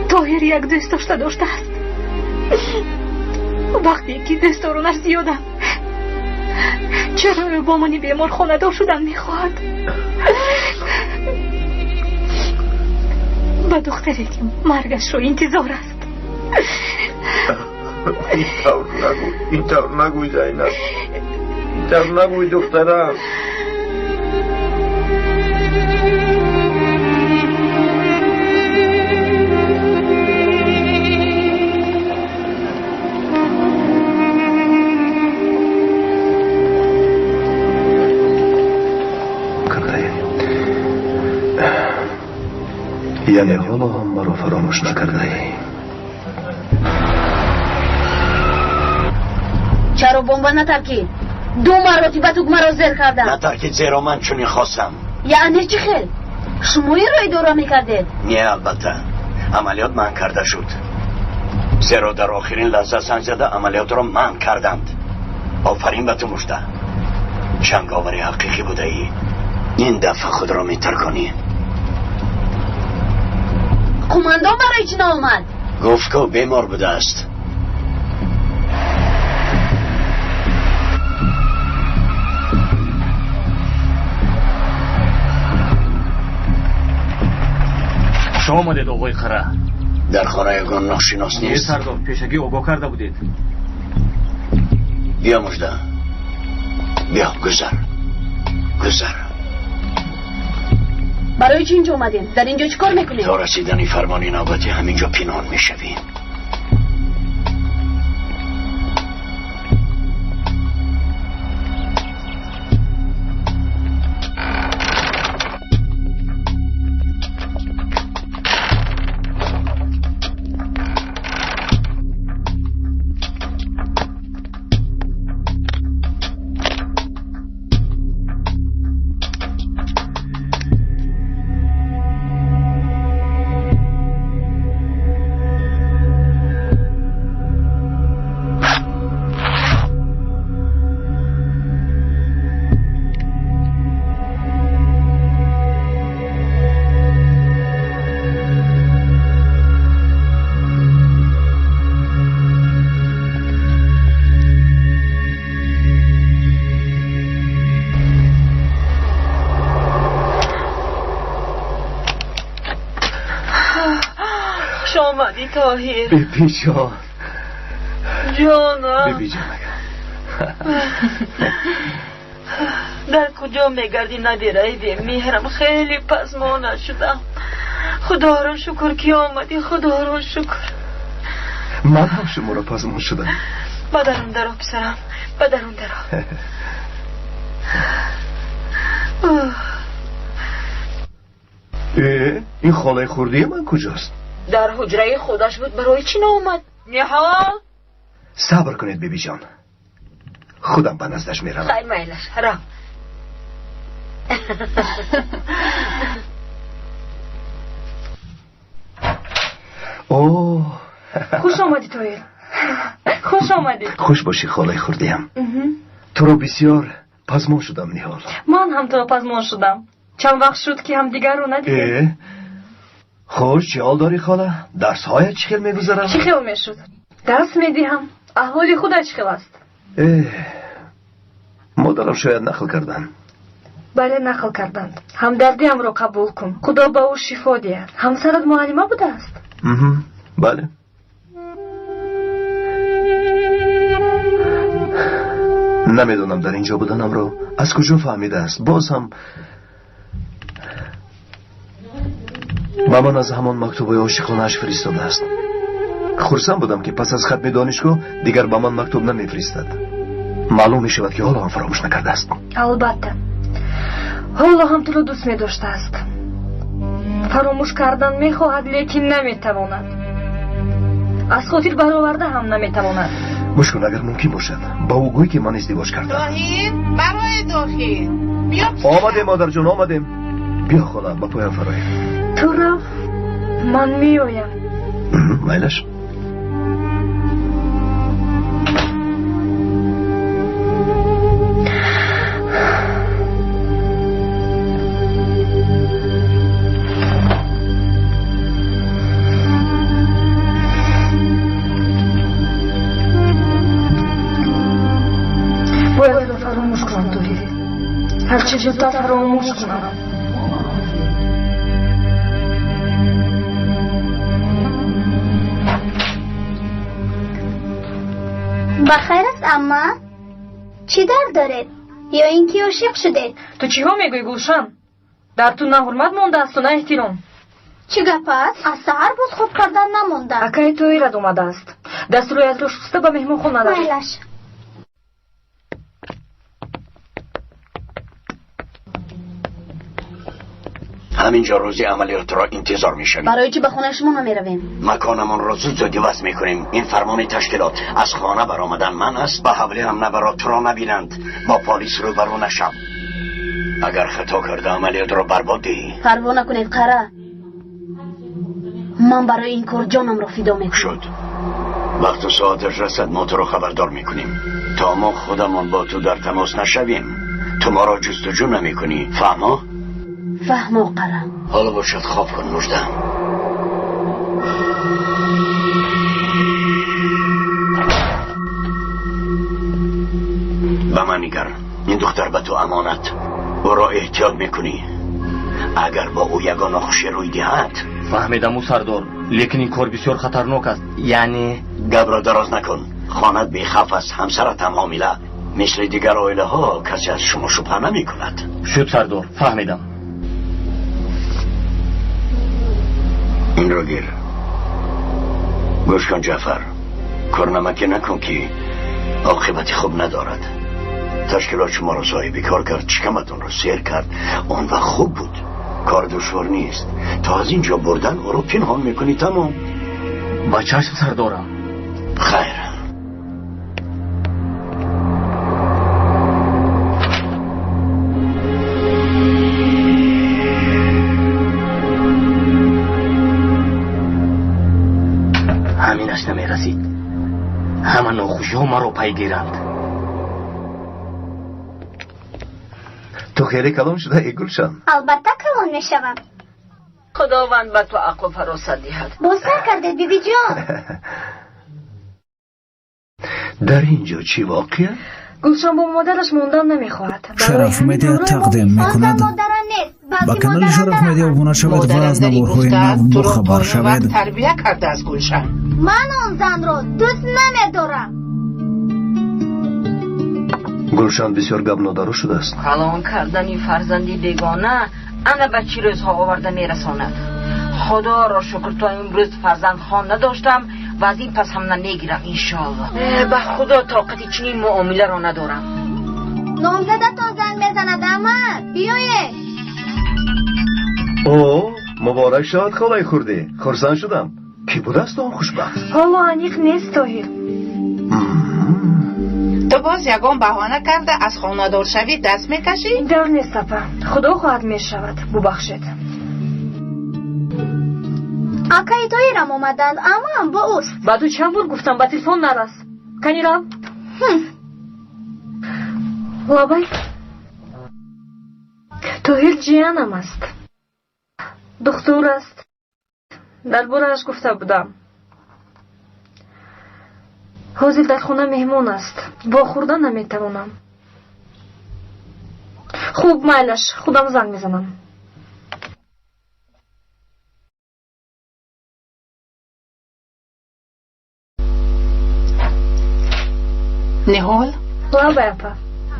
Speaker 19: طاهر یک دوست داشته است. وقتی که دوستارونش زیادن چرا با منی بیمار خانه دار شدن میخواهد؟ با دختری که مرگش رو انتظار است.
Speaker 10: این طور نگوی زینب، این طور نگوی دخترم.
Speaker 16: یعنی حالا هم مرا فراموش نکرده ای؟
Speaker 19: چرا بمب نترکید؟ 2 مرتبه تو مرا زیر کردن.
Speaker 2: نترکید زیرا من چونی خواستم.
Speaker 19: یعنی چی خیل؟ شما یه رو اداره میکردید؟
Speaker 2: نه البته عملیات من کرده شد، زیرا در آخرین لحظه سنگ زده عملیات را من کردند. آفرین به تو مژده، جنگاوری حقیقی بوده ای. این دفعه خود را میترکانی.
Speaker 19: قماندان برای چی نامد؟
Speaker 2: گفت که بیمار بوده است.
Speaker 12: شما آمدید آقای خره؟
Speaker 2: در خانه یگان ناشناس نیست؟
Speaker 12: سردار پیشگی آگاه کرده بودید.
Speaker 2: بیا مژده، بیا گذر.
Speaker 19: برای چی اینجا اومدین؟ در اینجا چیکار میکنید؟
Speaker 2: تا رسیدن فرمانی نوبتی همینجا پنهان میشویم.
Speaker 21: آمدی طاهر؟
Speaker 16: بیبی جان.
Speaker 21: جانم.
Speaker 16: بیبی جان
Speaker 21: در کجا میگردی ندیره مهرم؟ خیلی پزمانه شدم. خدا رو شکر که آمدی، خدا رو شکر.
Speaker 16: من هم شما را پزمان شدم.
Speaker 21: بدرون درا پسرم، بدرون درا.
Speaker 16: این خاله خردی من کجاست؟
Speaker 21: در حجره خودش بود، برای چی نامد؟ نهال
Speaker 16: صبر کنید بیبی جان، خودم به نزدش میروم.
Speaker 21: خیلی میلش رم.
Speaker 16: اوه
Speaker 21: خوش آمدی طاهر، خوش آمدی.
Speaker 16: خوش باشی خاله خردیم. تو رو بسیار پزمان شدم نهال.
Speaker 21: من هم تو رو پزمان شدم. چند وقت شد که هم دیگر رو ندیدیم.
Speaker 16: خوش چه حال داری خاله؟ درس های چی خیل میگذرم؟
Speaker 21: چی خیل میشد؟ درس میدیم. احوال خودت چی خیل است؟
Speaker 16: مادرم شاید نقل کردن.
Speaker 21: بله نقل کردند. همدردی هم رو قبول کن، خدا به او شفا دهد. همسرت معلمه بوده است؟
Speaker 16: بله. نمیدونم در اینجا بودنم رو از کجا فهمیده است. باز هم با من از همان مکتوبای عاشقانه‌اش فرستاده است. خرسند بودم که پس از ختم دانشگاه دیگر با من مکتوب نمیفرستد. معلوم می شود که حالا هم فراموش نکرده است.
Speaker 21: البته حالا هم تو رو دوست می داشته است. فراموش کردن می خواهد لیکن نمی تواند. از خاطر برآورده هم نمی تواند.
Speaker 16: گوش کن، اگر ممکن باشد با او گوی که من ازدواج کردم.
Speaker 1: طاهر برای داخل بیا.
Speaker 16: آمدیم مادر جان، آمدیم. بیا خاله با پایم فرای.
Speaker 21: تو رفت من می آیم.
Speaker 16: میلش.
Speaker 21: باید فراموش کنم طاهر، هرچه زودتر فراموش کنم.
Speaker 19: بخیر است اما چی درد دارید؟ یا اینکه عاشق شدید؟
Speaker 21: تو چی ها میگوی گوشم؟ در تو نه حرمت مونده است و نه احترام.
Speaker 19: چی گپ است؟ از سحر بود خوب کردن نمونده.
Speaker 21: اکای تو ایراد اومده است. دست رویت رو شسته به مهمون خونه داری.
Speaker 19: میلش.
Speaker 2: همینجا روزی عملیات را انتظار میشیم.
Speaker 19: برای چی به خونه شما نمیرویم؟
Speaker 2: مکانمون رو زود وصل میکنیم. این فرمان تشکیلات. از خانه برآمدن من است. با حوله هم نبرات را نبینند. با پلیس رو برو نشم. اگر خطا کرده عملیات رو برباد دهی.
Speaker 19: پروا نکنید قره. من برای این کار جانم را فدا میکنم.
Speaker 2: شد. وقت و ساعتش رسد ما تو رو خبردار میکنیم. تا ما خودمون با تو در تماس نشویم تو ما را جستجو نمیکنی. فهمه؟
Speaker 19: فهمه قره.
Speaker 2: حالا باشد خواب کن مژده. به من نگر. این دختر به تو امانت. او را احتیاط میکنی. اگر با او یگان خوشی روی دهد.
Speaker 12: فهمیدم او سردار، لیکن این کار بسیار خطرناک است. یعنی
Speaker 2: گپ را دراز نکن. خانت بیخف است. همسرت هم حامله. مثل دیگر عائله ها کسی از شما شبهه نمی کند.
Speaker 12: شد سردار، فهمیدم.
Speaker 2: این را گیر. گوش کن جعفر. کارنمکی نکن که عاقبتی خوب ندارد. تشکیلات شما را صاحبی کار کرد. شکمتون را سیر کرد. اون وقت خوب بود. کار دشوار نیست. تا از اینجا بردن او رو پنهان میکنی. تمام.
Speaker 12: با چشم سردارم.
Speaker 2: خیر.
Speaker 12: همینش نمی رسید. همه ناخوشی ها ما رو پیگیرند.
Speaker 16: تو خیلی کلام شده ای گلشن؟
Speaker 19: البته کلام میشوم.
Speaker 14: خداوند به تو عقل و فراست دهد.
Speaker 19: بازتر کردید بیبی جان.
Speaker 16: در اینجا چی واقعه؟
Speaker 21: گلشن با مادرش موندن نمیخواهد.
Speaker 11: شرف مدیا تقدیم میکند. با کانال شرف مدیا ابونه شوید و از نوارهای نو خبر شوید.
Speaker 1: تربیه کرده از گلشن.
Speaker 19: من آن زن را دوست نمیدارم.
Speaker 16: گلشن بسیار گبنادارو شده است.
Speaker 14: کلان کردن فرزندی بیگانه انا به چی روزها آورده میرساند. خدا را شکر تا امروز فرزند خان نداشتم و از این پس هم نمیگیرم انشالله. به خدا طاقت چنین معامله را ندارم.
Speaker 19: نامزده تا زنگ بزند احمد بیایید.
Speaker 16: اوه مبارک شد خالای خوردی. خرسند شدم. کی بود است اون خوشبخت؟
Speaker 21: حالا انیق نیست توهیر.
Speaker 1: تو باز یگان بهانه کرده از خانه‌دار شوی دست میکشی؟
Speaker 21: در نیست اپا. خدا خواهد میشود. ببخشید.
Speaker 19: اکای تویرم اومدند اما هم با اوست.
Speaker 21: بعدو چند بار گفتم با تلفن نرس. کنی رو؟ لابای توهیر جیانم است. دختر است. در بارش گفته بودم. حاضر در خونه مهمون است. با خوردن نمیتوانم. خوب میلش. خودم زنگ میزنم.
Speaker 1: نهال؟
Speaker 21: لابا.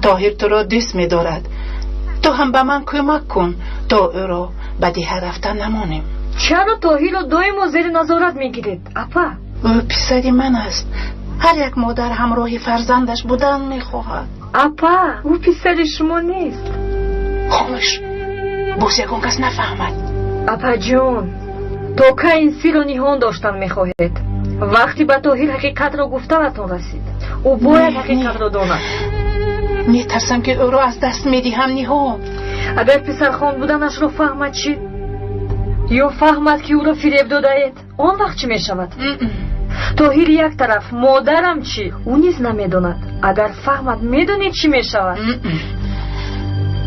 Speaker 1: طاهر تو را دوست می‌دارد. تو هم به من کمک کن تا او را به دیه رفتن نمانیم.
Speaker 21: چرا طاهر را دائم زیر نظارت میگیرید اپا؟
Speaker 1: او پسری من است. هر یک مادر همراه فرزندش بودن میخواهد.
Speaker 21: اپا او پسر شما نیست.
Speaker 1: خاموش. باز یکون کس نفهمد.
Speaker 21: اپا جون تو که این سیر و نیهان داشتن میخواهید. وقتی به طاهر حقیقت را گفته بهتون رسید. او باید حقیقت را داند.
Speaker 1: میترسم که او را از دست میدهم نیها.
Speaker 21: اگر پسر خان بودنش را فهمد چی؟ یا فهمد که او را فریب داده اید؟ آن وقت چی میشود؟ طاهر یک طرف مادرم چی؟ او نیز نمیداند. اگر فهمد میدونید چی میشود؟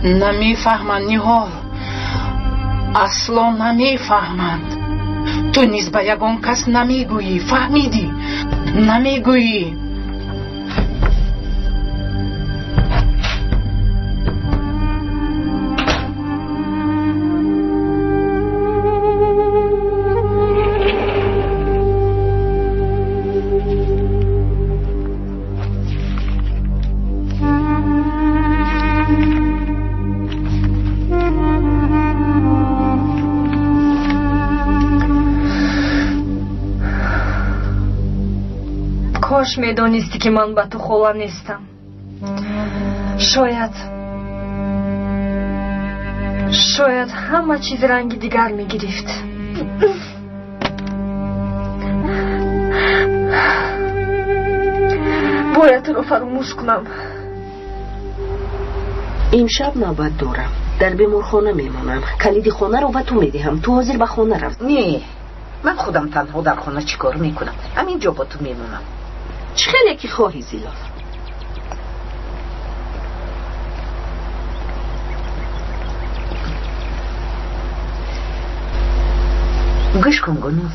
Speaker 1: نمیفهمند نیها. اصلا نمیفهمند. تو نیز به یگان کس نمیگویی. فهمیدی؟ نمیگویی.
Speaker 21: کاش میدانستی که من با تو خولا نیستم.
Speaker 14: شاید همه چیز رنگی دیگر می گرفت. باید رو فراموش کنم.
Speaker 15: امشب نوبت دارم. در بیمارخانه میمونم. کلید خانه رو به تو میدهم. تو حاضر به خانه رفت؟
Speaker 14: نه، من خودم تنها در خانه چیکار میکنم؟ همینجا با تو میمونم.
Speaker 15: چه خیلی که خواهی زیلال.
Speaker 14: گوش کن گنوز،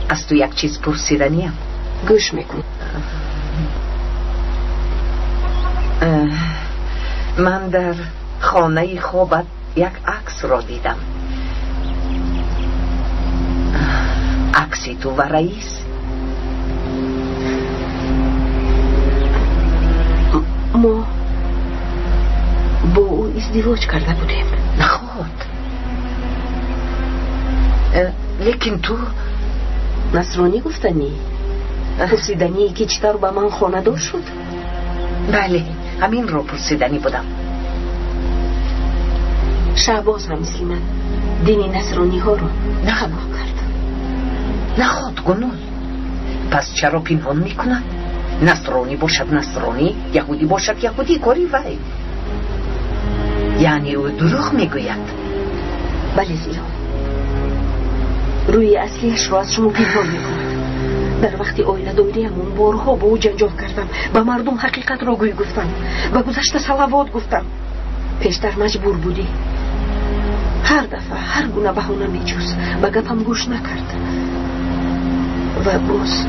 Speaker 14: از تو یک چیز پرسیدنیم.
Speaker 15: گوش میکن.
Speaker 14: من در خانه خوابت یک عکس را دیدم. عکسی تو و رئیس.
Speaker 15: ما با او ازدواج کرده بودیم.
Speaker 14: نخود، لیکن تو
Speaker 15: نصرانی گفتنی؟ پرسیدنی که چطور با من خانه دار شد؟
Speaker 14: بله، همین رو پرسیدنی بودم.
Speaker 15: شعباز هم مثل من دین نصرانی ها رو قبول کرد.
Speaker 14: نخود گنول، پس چرا پنهان میکنن؟ نصرانی باشد نصرانی، یهودی باشد یهودی، کاری وی. یعنی او دروغ میگوید؟
Speaker 15: بله زیرا روی اصلیش رو از شما پنهان میکنم. در وقتی آیله دایره‌مون بارها با او جنجال کردم، به مردم حقیقت رو گفتم و گذشته صلوات گفتم. پیشتر مجبور بودی. هر دفعه هر گونه بهانه میجوز، به گپم گوش نکرد و باز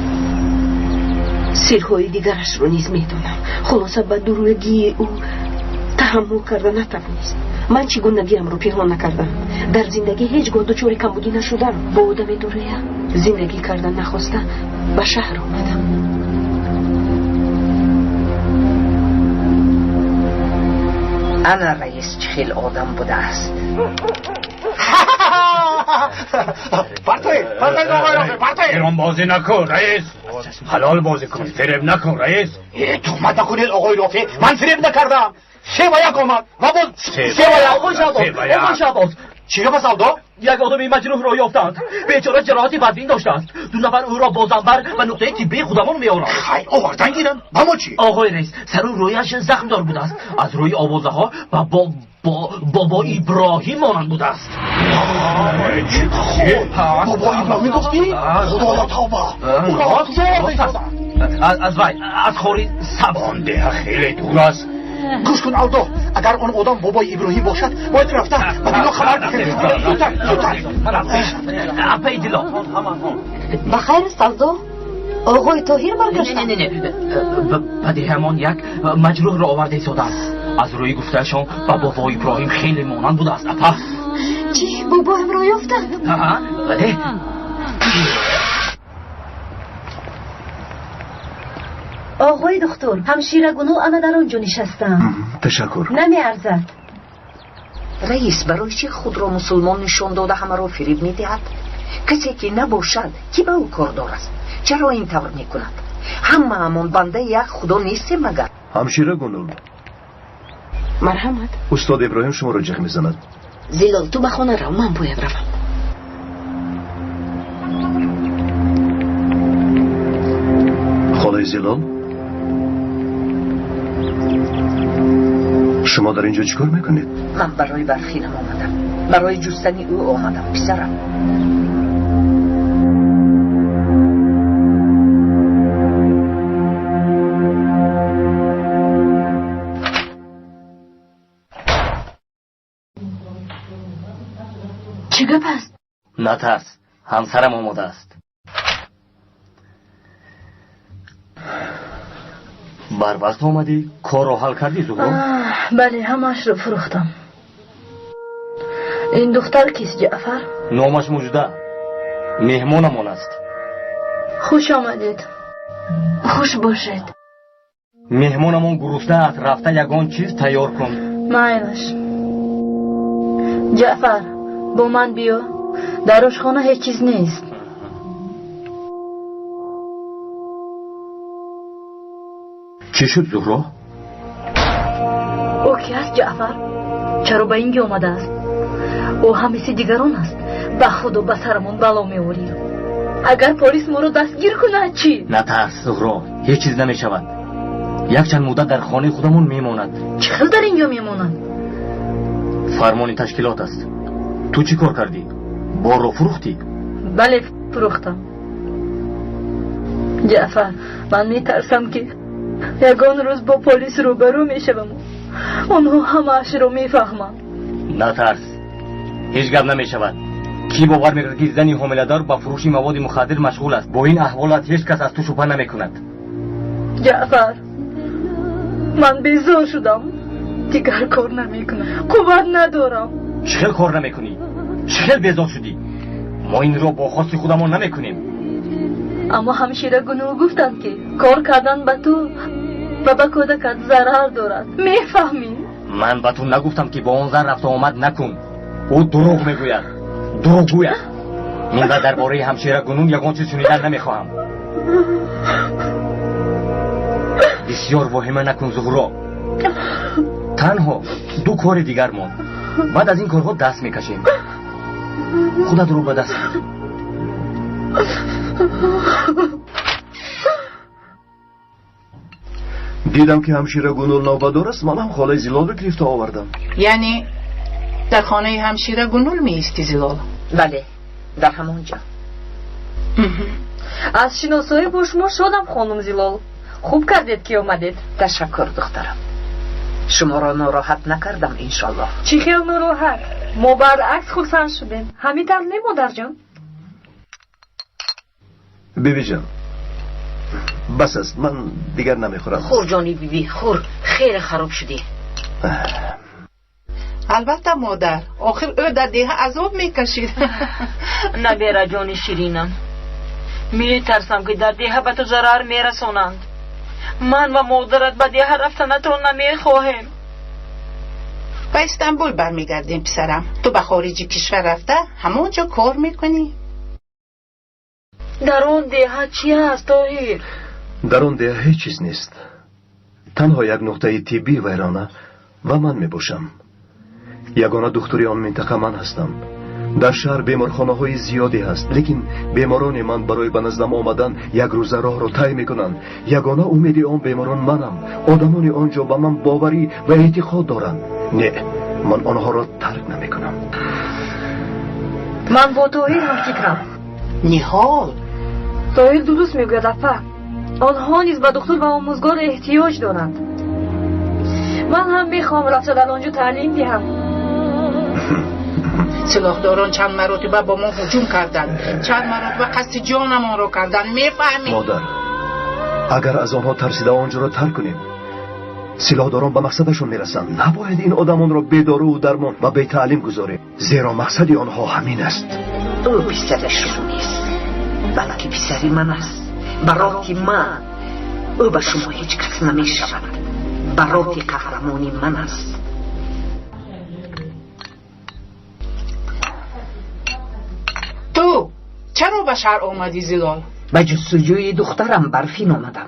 Speaker 15: سیرهای دیگرش رو نیز میدونم. خلاصه به دروغی او تحمل کرده نتوانست. من چگونگیم رو پنهان نکردم. در زندگی هیچگاه دچار کمبودی نشدم. با آدم دوره زندگی کردن نخواستم به شهر آمدم.
Speaker 14: انا رئیس چه خیل آدم بوده است.
Speaker 13: پرتای ایران بازی نکن رئیس. حلال بازی کن، فریب نکن رئیس.
Speaker 6: تهمت نکنید آقای رافی، من فریب نکردم. 3 و 1 آمد و باز 3 و 1. آقای شعباز چی رو بسالدا؟
Speaker 12: یک آدمی مجروح را یافتند. بیچاره جراحتی بدبین داشته است. 2 نفر او را با زنبر و نقطه طبی خودمان میآورند.
Speaker 6: خیلی آوردن گیرن. با ما چی؟
Speaker 12: آقای رئیس، سر و رویش زخم دار بوده است. از روی آوازه ها و بابا ابراهیم مانند بوده است.
Speaker 6: بابا ابراهیم گفتی؟ خدایا توبه.
Speaker 12: از وی از خوری سبان
Speaker 13: ده خیلی دور است.
Speaker 6: گوش کن آلدو، اگر اون آدم بابای ابراهیم باشد باید رفته و دیگه خبر
Speaker 12: اپی دیلا.
Speaker 14: بخیر است آلدو؟ آقای طاهر برگشتن؟
Speaker 12: نه بعد همان یک مجروح را آورده ایستادند. از روی گفتهشان بابا ابراهیم خیلی مانند بوده است. اپا
Speaker 19: چی؟ بابا هم را یافتند؟
Speaker 12: بله.
Speaker 21: آقای دکتر، همشیره گنو انا در آنجا نشستم.
Speaker 16: تشکر.
Speaker 21: نمی ارزد.
Speaker 14: رئیس برای چی خود را مسلمان نشان داده همه را فریب میدهد؟ کسی که نباشد کی به او کاردار است؟ چرا این طور میکند؟ همه همون بنده یک خدا نیستیم مگر؟
Speaker 16: همشیره گنول،
Speaker 15: مرحمت.
Speaker 16: استاد ابراهیم شما را جغ میزند.
Speaker 15: زیلال تو به خانه رو، من باید روم.
Speaker 16: خالای زیلال، شما در اینجا چیکار میکنید؟
Speaker 14: من برای برخینم آمدم، برای جستنی او آمدم پسرم.
Speaker 19: چه گپ است؟
Speaker 12: نترس، همسرم آماده است. بر وقت آمدی؟ کار را حل کردی زهرا؟
Speaker 21: بله، همش رو فروختم. این دختر کیست جعفر؟
Speaker 12: نامش موجوده، مهمانمان است.
Speaker 21: خوش آمدید.
Speaker 19: خوش باشید.
Speaker 12: مهمانمان گرسنه است، رفته یگان چیز تیار کن.
Speaker 21: معنیش جعفر با من بیا. در آشخانه هیچ چیز نیست.
Speaker 12: چی شد زهرا؟
Speaker 21: او کی است جعفر؟ چرا به اینجا آمده است؟
Speaker 3: او همیشه دیگران است. به خدا به سرمون بلا میوریم. اگر پلیس ما رو دستگیر کنه چی؟
Speaker 12: نترس زهرا، هیچ چیز نمی شود. یک چند مدت در خانه خودمون میماند.
Speaker 3: چه خیلی در اینجا میمانند؟
Speaker 12: فرمان تشکیلات است. تو چی کار کردی؟ بار رو فروختی؟
Speaker 3: بله فروختم. جعفر، من میترسم که یگان روز با پلیس روبرو میشوم. آنها همه‌اش رو میفهمند.
Speaker 12: نترس، هیچ گپ نمی شود. کی باور میکرد که زنی حامله‌دار با فروش مواد مخدر مشغول است؟ با این احوالات هیچ کس از تو شبهه نمی کند.
Speaker 3: جعفر، من بیزار شدم. دیگر کار نمی کنم. قوت ندارم.
Speaker 12: چخیل کار نمی کنی؟ چخیل بیزار شدی؟ ما این رو با خواست خودمون نمی کنیم.
Speaker 3: اما همشیره گناه گفتند که کار کردن به تو و به کودکت ضرر دارد. میفهمی؟
Speaker 12: من به تو نگفتم که با اون زن رفت آمد نکن. او دروغ میگوید. دروغ گوید. من درباره همشیره گنون یگان چیز شنیدن نمیخواهم. بسیار واهمه نکن زهرا. تنها 2 کار دیگر ماند. بعد از این کارها دست میکشیم. خودت رو به دست.
Speaker 16: دیدم که همشیره گنول نوبدار است. من هم خاله زلال رو گرفته آوردم.
Speaker 1: یعنی در خانه همشیره گنول می ایستی زلال؟
Speaker 14: بله، در همونجا.
Speaker 3: از شناسایی با شما شدم خانم زلال. خوب کردید که اومدید.
Speaker 14: تشکر دخترم. شما را ناراحت نکردم انشالله.
Speaker 3: چی خیلی ناراحت؟ ما برعکس خرسند شدیم. همین طور نه مادر جان؟
Speaker 16: بیبی جان، بس است، من دیگر نمیخورم.
Speaker 14: خور جانی بیبی، خور. خیلی خراب شدی.
Speaker 1: البته مادر، آخر او در دیه عذاب میکشید.
Speaker 14: نبیره جانی شیرینم. میترسم که در دیه به تو ضرر میرسونند. من و مادرت به دیه رفتن تو نمیخواهیم.
Speaker 1: به استانبول برمیگردیم پسرم. تو به خارج کشور رفته همونجا کار میکنی؟
Speaker 3: در اون دیه چی هست طاهر؟
Speaker 16: در اون دیه هیچ چیز نیست. تنها یک نقطه طبی ویرانه و من میباشم. یگانه دکتری آن منطقه من هستم. در شهر بیمارخانه های زیادی هست، لیکن بیماران من برای به نزدم آمدن یک روز راه رو طی میکنند. یگانه امید آن بیماران منم. آدمان آنجا به من باوری و اعتقاد دارند. نه، من آنها را ترک نمیکنم.
Speaker 3: من با طاهر هم فکرم.
Speaker 1: نهال
Speaker 3: طاهر درست میگوید افا. آنها نیز به دکتر و آموزگار احتیاج دارند. من هم میخوام رفته در آنجا تعلیم دهم.
Speaker 1: سلاحداران چند مرتبه با ما هجوم کردند، چند مرتبه قصد جانمان رو کردند. میفهمی؟
Speaker 16: مادر، اگر از آنها ترسیده آنجا را ترک کنیم، سلاحداران به مقصدشون میرسند. نباید این آدمان را بی دارو و درمان و بی تعلیم گذاریم، زیرا مقصد آنها همین است.
Speaker 14: او پسرشون نیست، بلکه پسری من است. برای من او به شما هیچ کس نمیشود. برای قهرمانی من است.
Speaker 1: تو چرا به شهر آمدی زلال؟
Speaker 14: به جستجوی دخترم برفین آمدم.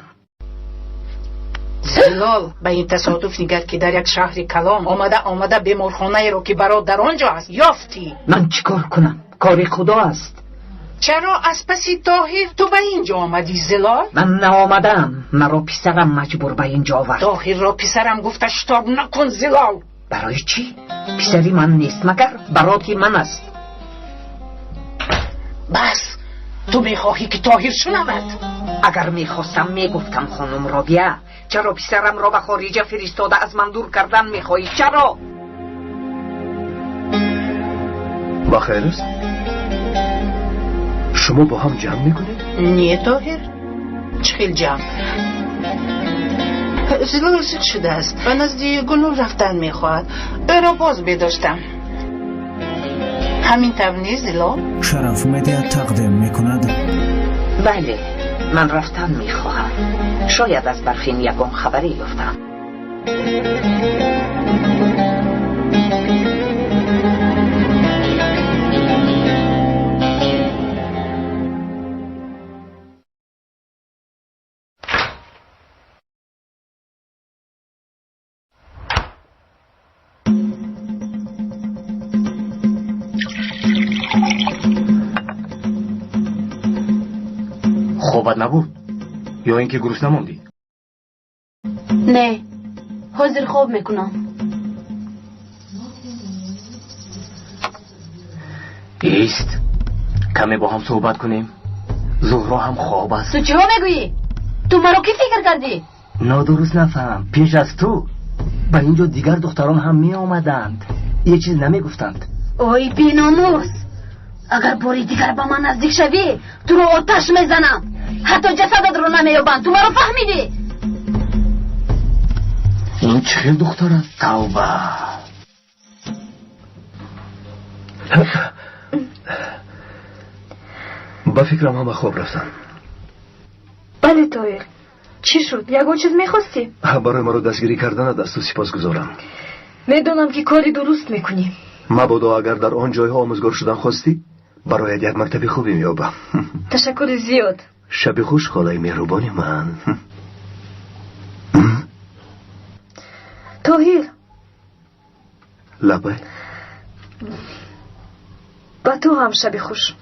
Speaker 1: زلال، به این تصادف نگر که در یک شهر کلان آمده بیمارخانه رو که برادر آنجا است یافتی.
Speaker 14: من چیکار کنم؟ کار خدا است.
Speaker 1: چرا از پسی طاهر تو به اینجا آمدی زلال؟
Speaker 14: من نآمدم، مرا پسرم مجبور به اینجا آورد.
Speaker 1: طاهر را پسرم گفته شتاب نکن زلال.
Speaker 14: برای چی؟ پسری من نیست مگر برای من است.
Speaker 1: بس تو میخواهی که طاهر شنود؟
Speaker 14: اگر میخواستم میگفتم خانم رابیه. چرا پسرم را به خارج فرستاده از من دور کردن میخواهی؟ چرا؟
Speaker 16: بخیر است؟ شما با هم جمع میکنید؟
Speaker 1: نه طاهر، چخیل جمع؟ زلال رسید شده است و نزدی گنول رفتن میخواهد. او را باز بداشتم. همین طور نیست زلال؟
Speaker 11: شرف مدیا تقدیم میکند.
Speaker 14: بله، من رفتن میخواهم. شاید از برفین یکم خبری یافتم.
Speaker 12: خوابت نبود یا اینکه گرسنه موندی؟
Speaker 19: نه، حاضر خواب میکنم.
Speaker 12: ایست، کمی با هم صحبت کنیم. زهرا هم خواب است.
Speaker 19: تو چرا میگویی؟ تو مرا کی فکر کردی؟
Speaker 12: نادرست نفهم. پیش از تو به اینجا دیگر دختران هم می آمدند، یه چیز نمی گفتند.
Speaker 19: اوی بی‌ناموس، اگر باری دیگر با من نزدیک شوی تو رو آتش میزنم. حتی جسدت رو نمیابند. تو مرا فهمیدی؟
Speaker 12: این چه دختر است؟ توبه.
Speaker 16: با فکرم همه خواب رفتن.
Speaker 3: بله طاهر، چی شد؟ یگان چیز میخواستی؟
Speaker 16: برای ما رو دستگیری کردن دست تو سپاس گذارم.
Speaker 3: میدونم که کاری درست میکنی.
Speaker 16: مبادا اگر در آن جایها آموزگار شدن خواستی برایت یک مکتب خوبی میابم.
Speaker 3: تشکر زیاد.
Speaker 16: شب خوش خالای مهربانی من.
Speaker 3: طاهر،
Speaker 16: لبه
Speaker 3: با تو هم شب خوش.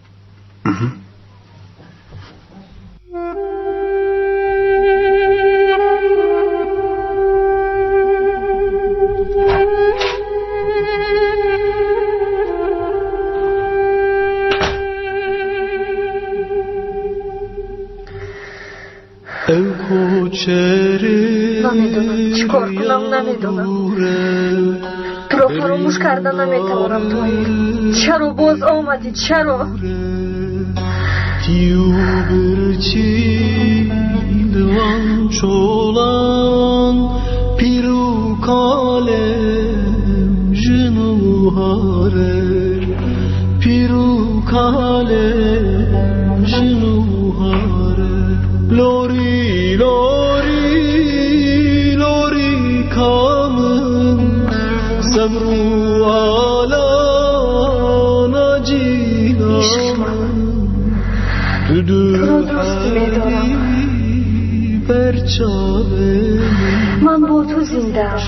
Speaker 3: نمیدونم چیکار کنم، نمیدونم. تو را فراموش کردن نمیتوانم طاهر. چرا باز آمدی؟ چرا؟
Speaker 4: لوری لوری لوری کامن صبرو علا نجینا
Speaker 3: تو را دوست میدارم. من با تو زنده ام.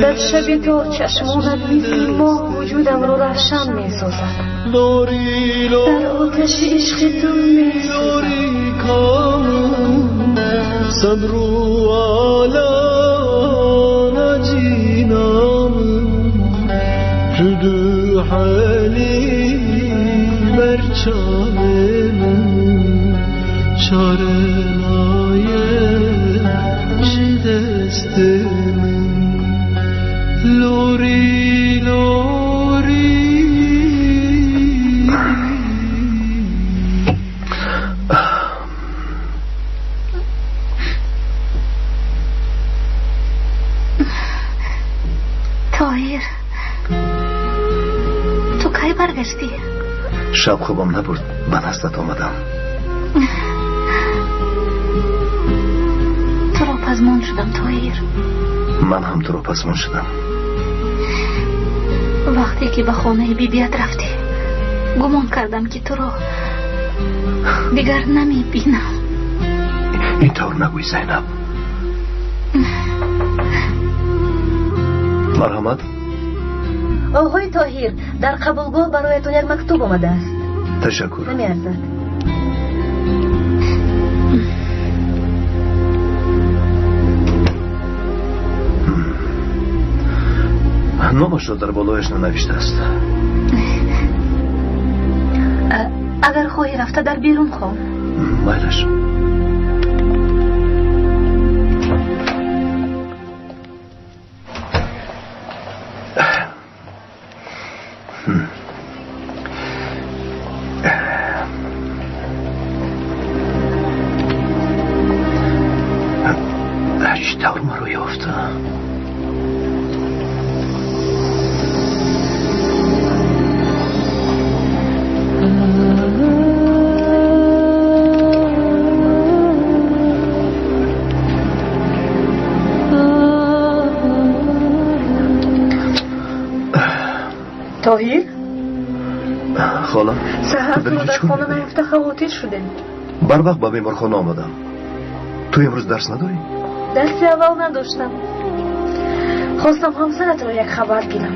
Speaker 3: در شب تو چشمانت مثل ماه وجودم رو روشن میسازد. در آتش عشق تو میسوزم.
Speaker 4: صبرو علا نجینام تو دو حالی برچانم چاره نایه جدستم لوری لوری.
Speaker 19: طاهر، تو کی برگشتی؟
Speaker 16: شب خوابم نبرد، به دستت آمدم.
Speaker 19: تو را پزمان شدم طاهر.
Speaker 16: من هم تو را پزمان شدم.
Speaker 19: وقتی که به خانه بیبیت رفتی گمان کردم که تو را دیگر نمی بینم.
Speaker 16: اینطور نگوی زینب. مرحمت.
Speaker 3: آقای طاهر، در قبولگاه برایتون یک مکتوب آمده است.
Speaker 16: تشکر.
Speaker 3: نمی‌ارزد.
Speaker 16: نامش را در بالایش ننوشته است.
Speaker 19: اگر خواهی رفته در بیرون خواه.
Speaker 16: مایلش. چطور ما رو یافته؟
Speaker 3: طاهر؟
Speaker 16: خاله
Speaker 3: سهر تو در خانه نیفته خواتیر شده.
Speaker 16: بر وقت به بیمارخانه آمدم. تو امروز درس نداری؟
Speaker 3: درسی اول نداشتم. خواستم همسرت را یک خبر گیرم.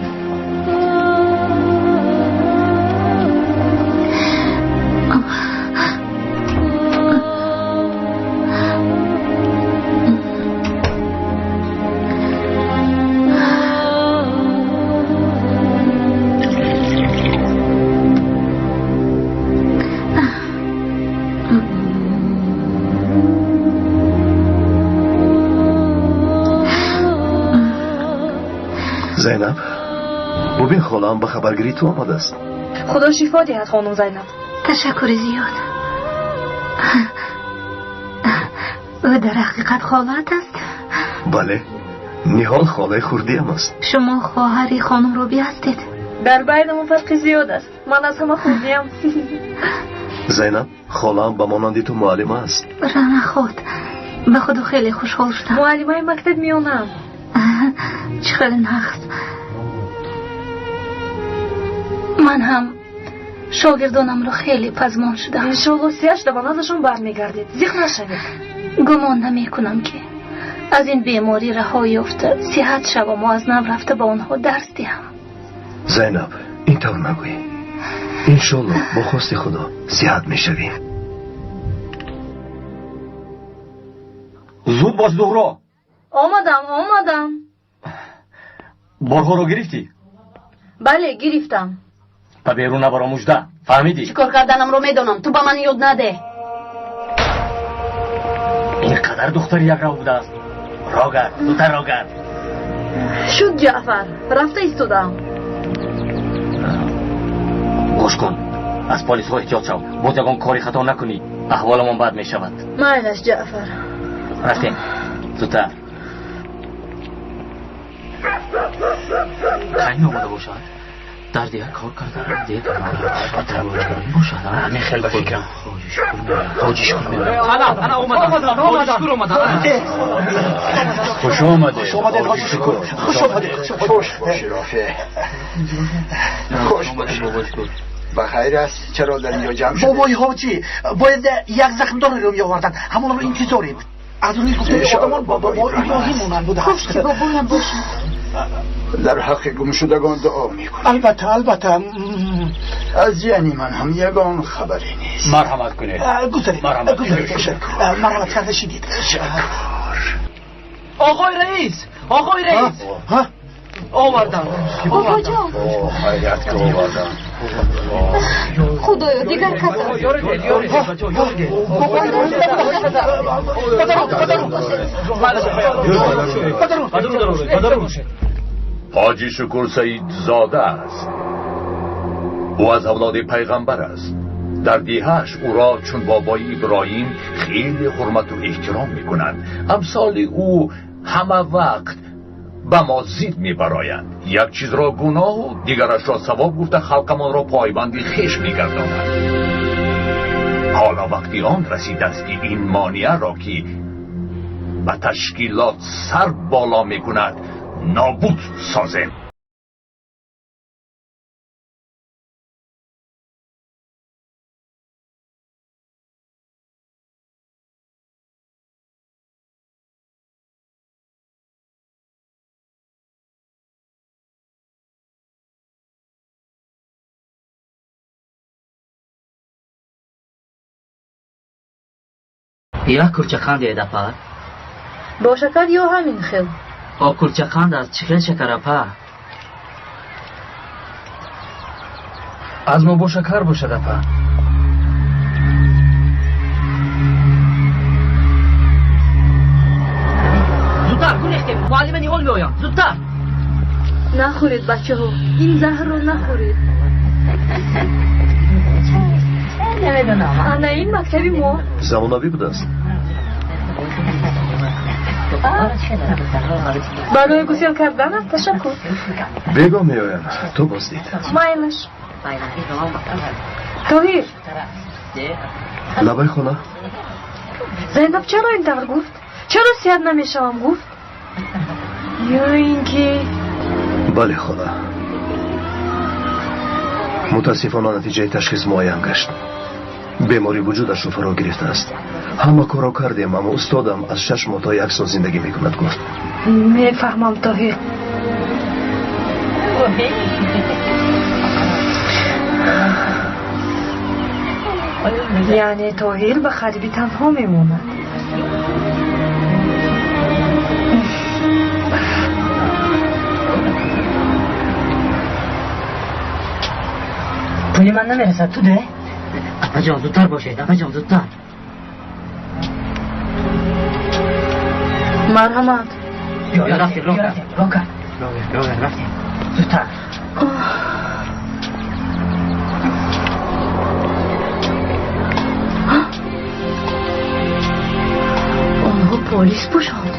Speaker 16: زینب ببین خاله‌ام به خبرگیری تو آمده است.
Speaker 3: خدا شفا دهد خانم زینب.
Speaker 19: تشکر زیاد. او در حقیقت خالت است؟
Speaker 16: بله، نهال خاله خوردیم است.
Speaker 19: شما خواهر خانم روبی هستید؟
Speaker 3: در بینمون فرق زیاد است. من از همه خوردیم.
Speaker 16: زینب خاله‌ام به مانند تو معلمه است.
Speaker 19: رنا خود به خدا خیلی خوشحال شدم.
Speaker 3: معلمه مکتب میونم.
Speaker 19: چقدر نخست. من هم شاگردانم رو خیلی پزمان شدم.
Speaker 3: انشالله سیاش دبان ازشون برمیگردید. زیخ نشوید.
Speaker 19: گمان نمی کنم که از این بیماری رها یافته صحت شوم و از نو رفته با آنها درس دهم.
Speaker 16: زینب اینطور نگوی. انشالله با خواست خدا صحت میشویم.
Speaker 12: زود باش زهرا.
Speaker 3: آمدم.
Speaker 12: بارها رو گرفتی؟
Speaker 3: بله گرفتم.
Speaker 12: پا بیرون نبارا مجده. فهمیدی؟
Speaker 19: چیکار کردنم رو میدونم. تو با من یاد نده.
Speaker 12: اینقدر دختر یک رو بوده است. راگر زودتر راگر.
Speaker 3: شد جعفر رفته ایستادم.
Speaker 12: گوش کن از پلیس ها احتیاط شو. باز یکان کاری خطا نکنی احوالمان بد می شود.
Speaker 3: مایلش جعفر.
Speaker 12: رفتیم زودتر. خیلی آمده باشد در دیگر کار کرده دیگر کنم باشد. همین خیلی بفکرم حاجیش کنم. انا اومدم. خوش آمده. حاجی شکر.
Speaker 6: خوش باشی رافع. خوش باشی. بخیر است. چرا در اینجا جمع شدید؟
Speaker 8: بابای حاجی باید یک زخمدار رو میآوردن. همون رو انتظاریم. از اون گفته آدمان بابا ابراهیمونن بوده.
Speaker 19: خوش که بابایم باشن.
Speaker 6: در حق گم شدگان دعا میکنم.
Speaker 8: البته
Speaker 6: از یعنی من هم یگان خبری نیست.
Speaker 12: مرحمت کنید.
Speaker 8: گذارید. مرحمت کرده شدید.
Speaker 12: آقای رئیس آوردم.
Speaker 19: بابا جان
Speaker 6: حیرت که آوردم.
Speaker 19: خدایا دیگر کس
Speaker 13: حاجی شکر سید زاده است. او از اولاد پیغمبر است. در دیهش او را چون بابای ابراهیم خیلی حرمت و احترام میکنند. امثال او همه وقت به ما زید میبرایند. یک چیز را گناه و دیگرش را ثواب گفته خلقمان را پایبندی خویش میگردانند. حالا وقتی آن رسیده است که این مانع را که به تشکیلات سر بالا میکند نابود سازیم.
Speaker 12: یک کلچقند ایده پر
Speaker 3: با شکر یا همین خیل؟
Speaker 12: کلچقند از چه شکر پر؟ از ما با شکر باشد پر. زودتر گونیختیم معلم نیول میایم. زودتر
Speaker 3: نخورید بچه ها. این زهر رو نخورید. انا این مکتبی ما
Speaker 16: زمانوی بوده است.
Speaker 3: برای گسیل کردن است. تشکر.
Speaker 16: بگو میایم. تو بازدید.
Speaker 3: مایلش طاهیر
Speaker 16: لبای خونه.
Speaker 3: زینب چرا این طور گفت؟ چرا سیاد نمیشوم گفت؟ یا اینکه
Speaker 16: بله خونه. متاسفانه نتیجه تشخیص معین گشت. بیماری وجودش رو فرا گرفته است. همه کارو کردیم اما استادم از 6 ماه تا 1 سال زندگی میکند گفت.
Speaker 3: میفهمم طاهیر. یعنی طاهیر به خریبی تنها میموند.
Speaker 12: پولی من نمیرسد تو ده؟ اپا جان زودتر باشید. اپا جان زودتر.
Speaker 3: مرحمت.
Speaker 12: یا رفتیم رو کرد. رفتیم زودتر.
Speaker 3: آنها پلیس پوشاند.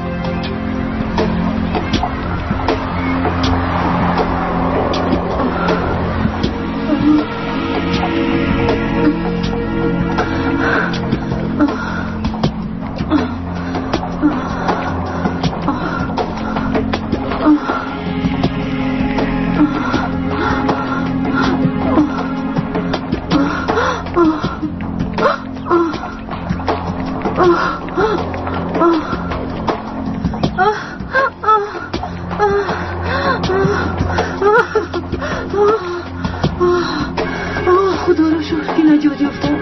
Speaker 3: خدا رو شکر که نجات افتاد.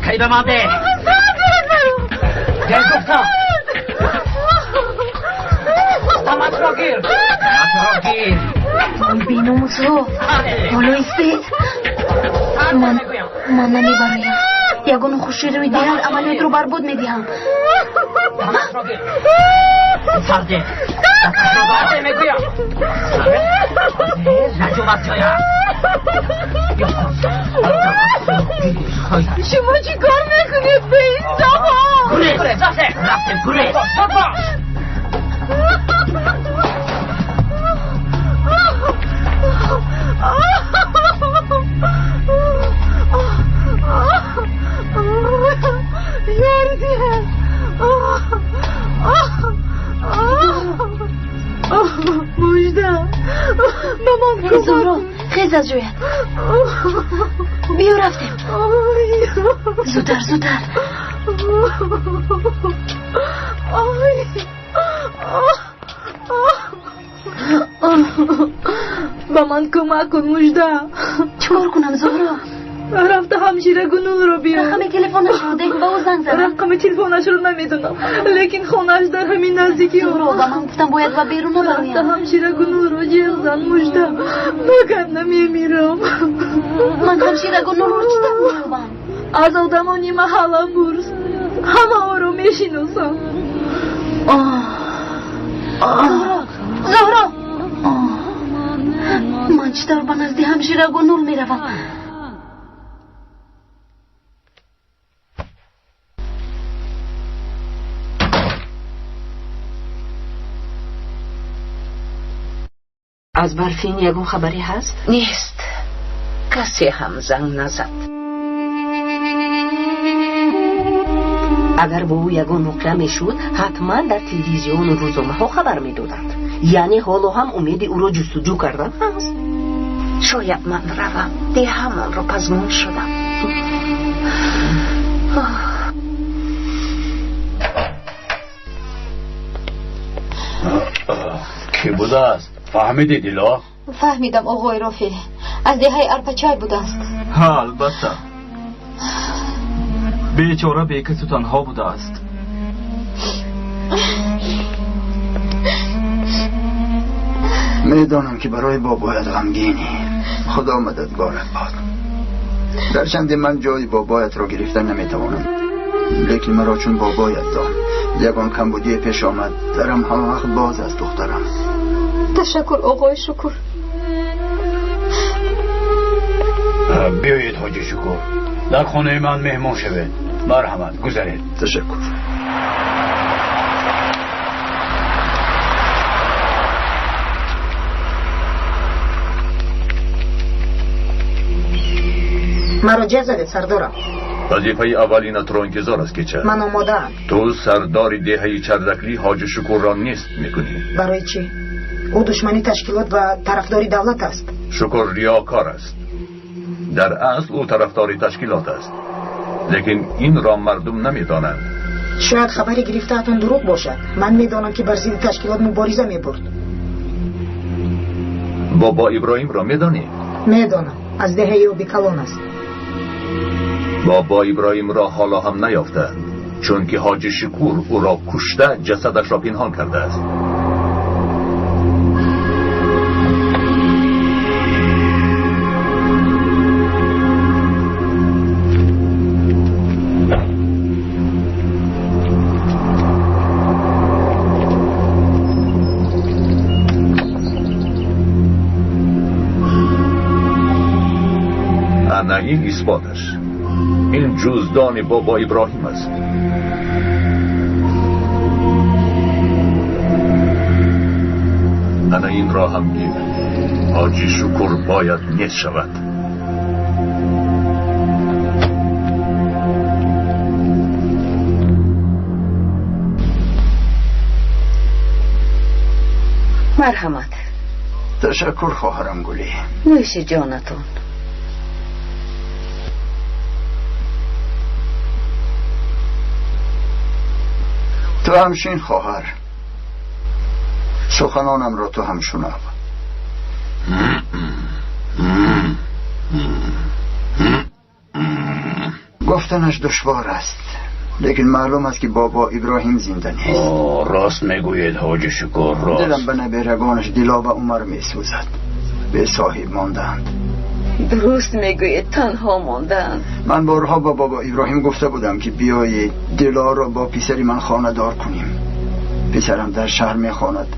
Speaker 12: کی به من ده گل گفتم سمت را گیر
Speaker 3: بیناموس ها حالا ایستید. من نمیبرایم. یگان خوشی روی دیگر عملیات رو برباد میدیم.
Speaker 12: سرده سرده میگویم رجوع بچایا
Speaker 3: شما چی کار میکنید به این زمان؟
Speaker 12: گوریز رفتیم گوریز
Speaker 3: مجده مامان زارا خیز از جویت بیا رفتیم زودتر زودتر با من کمک کن مجده. چکار کنم زهرا؟ رفته همشیره گنول رو بیار. رقم تلفنش رو ده به او زنگ زدم. رقم تلفنش رو نمیدونم لیکن خونش در همین نزدیکی. زهرا با من گفتم باید و بیرون نبریم. رفته همشیره گنول رو جیغ زن مجده. مگر نمیمیرم. من همشیره گنول رو چی دارم؟ از آدمانی محلم برس همه ها رو میشناسم. زهرا من چطور به نزدی همشیره گنول میروم.
Speaker 15: از برفین یگو خبری هست؟
Speaker 14: نیست. کسی هم زنگ نزد.
Speaker 15: اگر با او یگو نقله میشود حتما در تلویزیون و روزنامه ها خبر میدادند. یعنی حالا هم امید او را جستجو کردن هست.
Speaker 14: شاید من روم ده همان رو پزمون شدم.
Speaker 13: کی بوده است؟ فهمیدی دیلا؟
Speaker 3: فهمیدم آقای رافی از دهه ارپچای بوده است.
Speaker 12: ها البته بیچاره بیکس تنها بوده است.
Speaker 6: میدانم که برای بابایت غمگینی. خدا مددگارت باد. درچند من جای بابایت را گرفتن نمیتوانم، لیکن مرا چون بابایت دان یگان کمبودی پیش آمد. درم همه وقت باز از دخترم.
Speaker 3: تشکر آقای شکر.
Speaker 13: بیایید حاجی شکر در خانه من مهمان شوید. مرحمت گذارید.
Speaker 6: تشکر.
Speaker 21: مرا جه زده سردارم.
Speaker 13: وظیفه اولینت را انتظار است که چه؟
Speaker 21: من آماده‌ام.
Speaker 13: تو سردار دهه چردکلی حاج شکر را نیست میکنی.
Speaker 21: برای چی؟ او دشمنی تشکیلات و طرفداری دولت است.
Speaker 13: شکر ریاکار است. در اصل او طرفداری تشکیلات است، لیکن این را مردم نمیدانند.
Speaker 21: شاید خبری گرفته‌تان دروغ باشد. من میدانم که بر ضد تشکیلات مبارزه میبرد.
Speaker 13: بابا ابراهیم را میدانی؟
Speaker 21: میدانم. از دهه او بیکلان است.
Speaker 13: بابا ابراهیم را حالا هم نیافته، چون که حاج شکور او را کشته جسدش را پنهان کرده است. این اثباتش. این جزدان بابا ابراهیم است. انا این را هم دیدم. حاجی شکر باید نیست شود.
Speaker 14: مرحمت.
Speaker 18: تشکر خواهرم گلی.
Speaker 14: نوش جانتون.
Speaker 18: تو همشین خواهر، سخنانم را تو هم شنو. گفتنش دشوار است، لیکن معلوم است که بابا ابراهیم زنده نیست.
Speaker 2: راست میگوید حاج شکر، راست.
Speaker 18: دلم به نبیرگانش دیلا و عمر میسوزد. به صاحب ماندند.
Speaker 14: درست میگوید، تنها ماندند.
Speaker 18: من بارها با بابا ابراهیم گفته بودم که بیایید دیلا را با پسری من خانه دار کنیم. پسرم در شهر میخواند.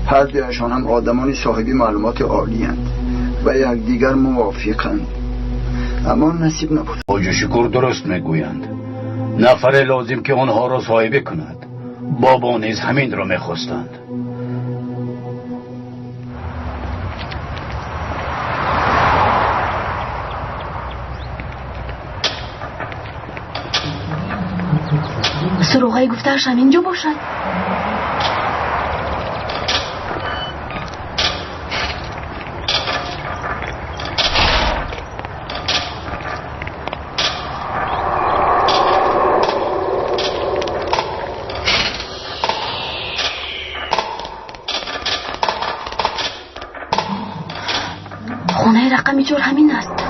Speaker 18: هر دویشان هم آدمانی صاحبی معلومات عالی اند و یکدیگر موافقند، اما نصیب نبود.
Speaker 2: حاج شکر درست میگویند. نفر لازم که آنها را صاحبه کند. بابا نیز همین را میخواستند.
Speaker 19: سروغای گفتهش هم اینجا باشد. خونه رقمی جور همین است.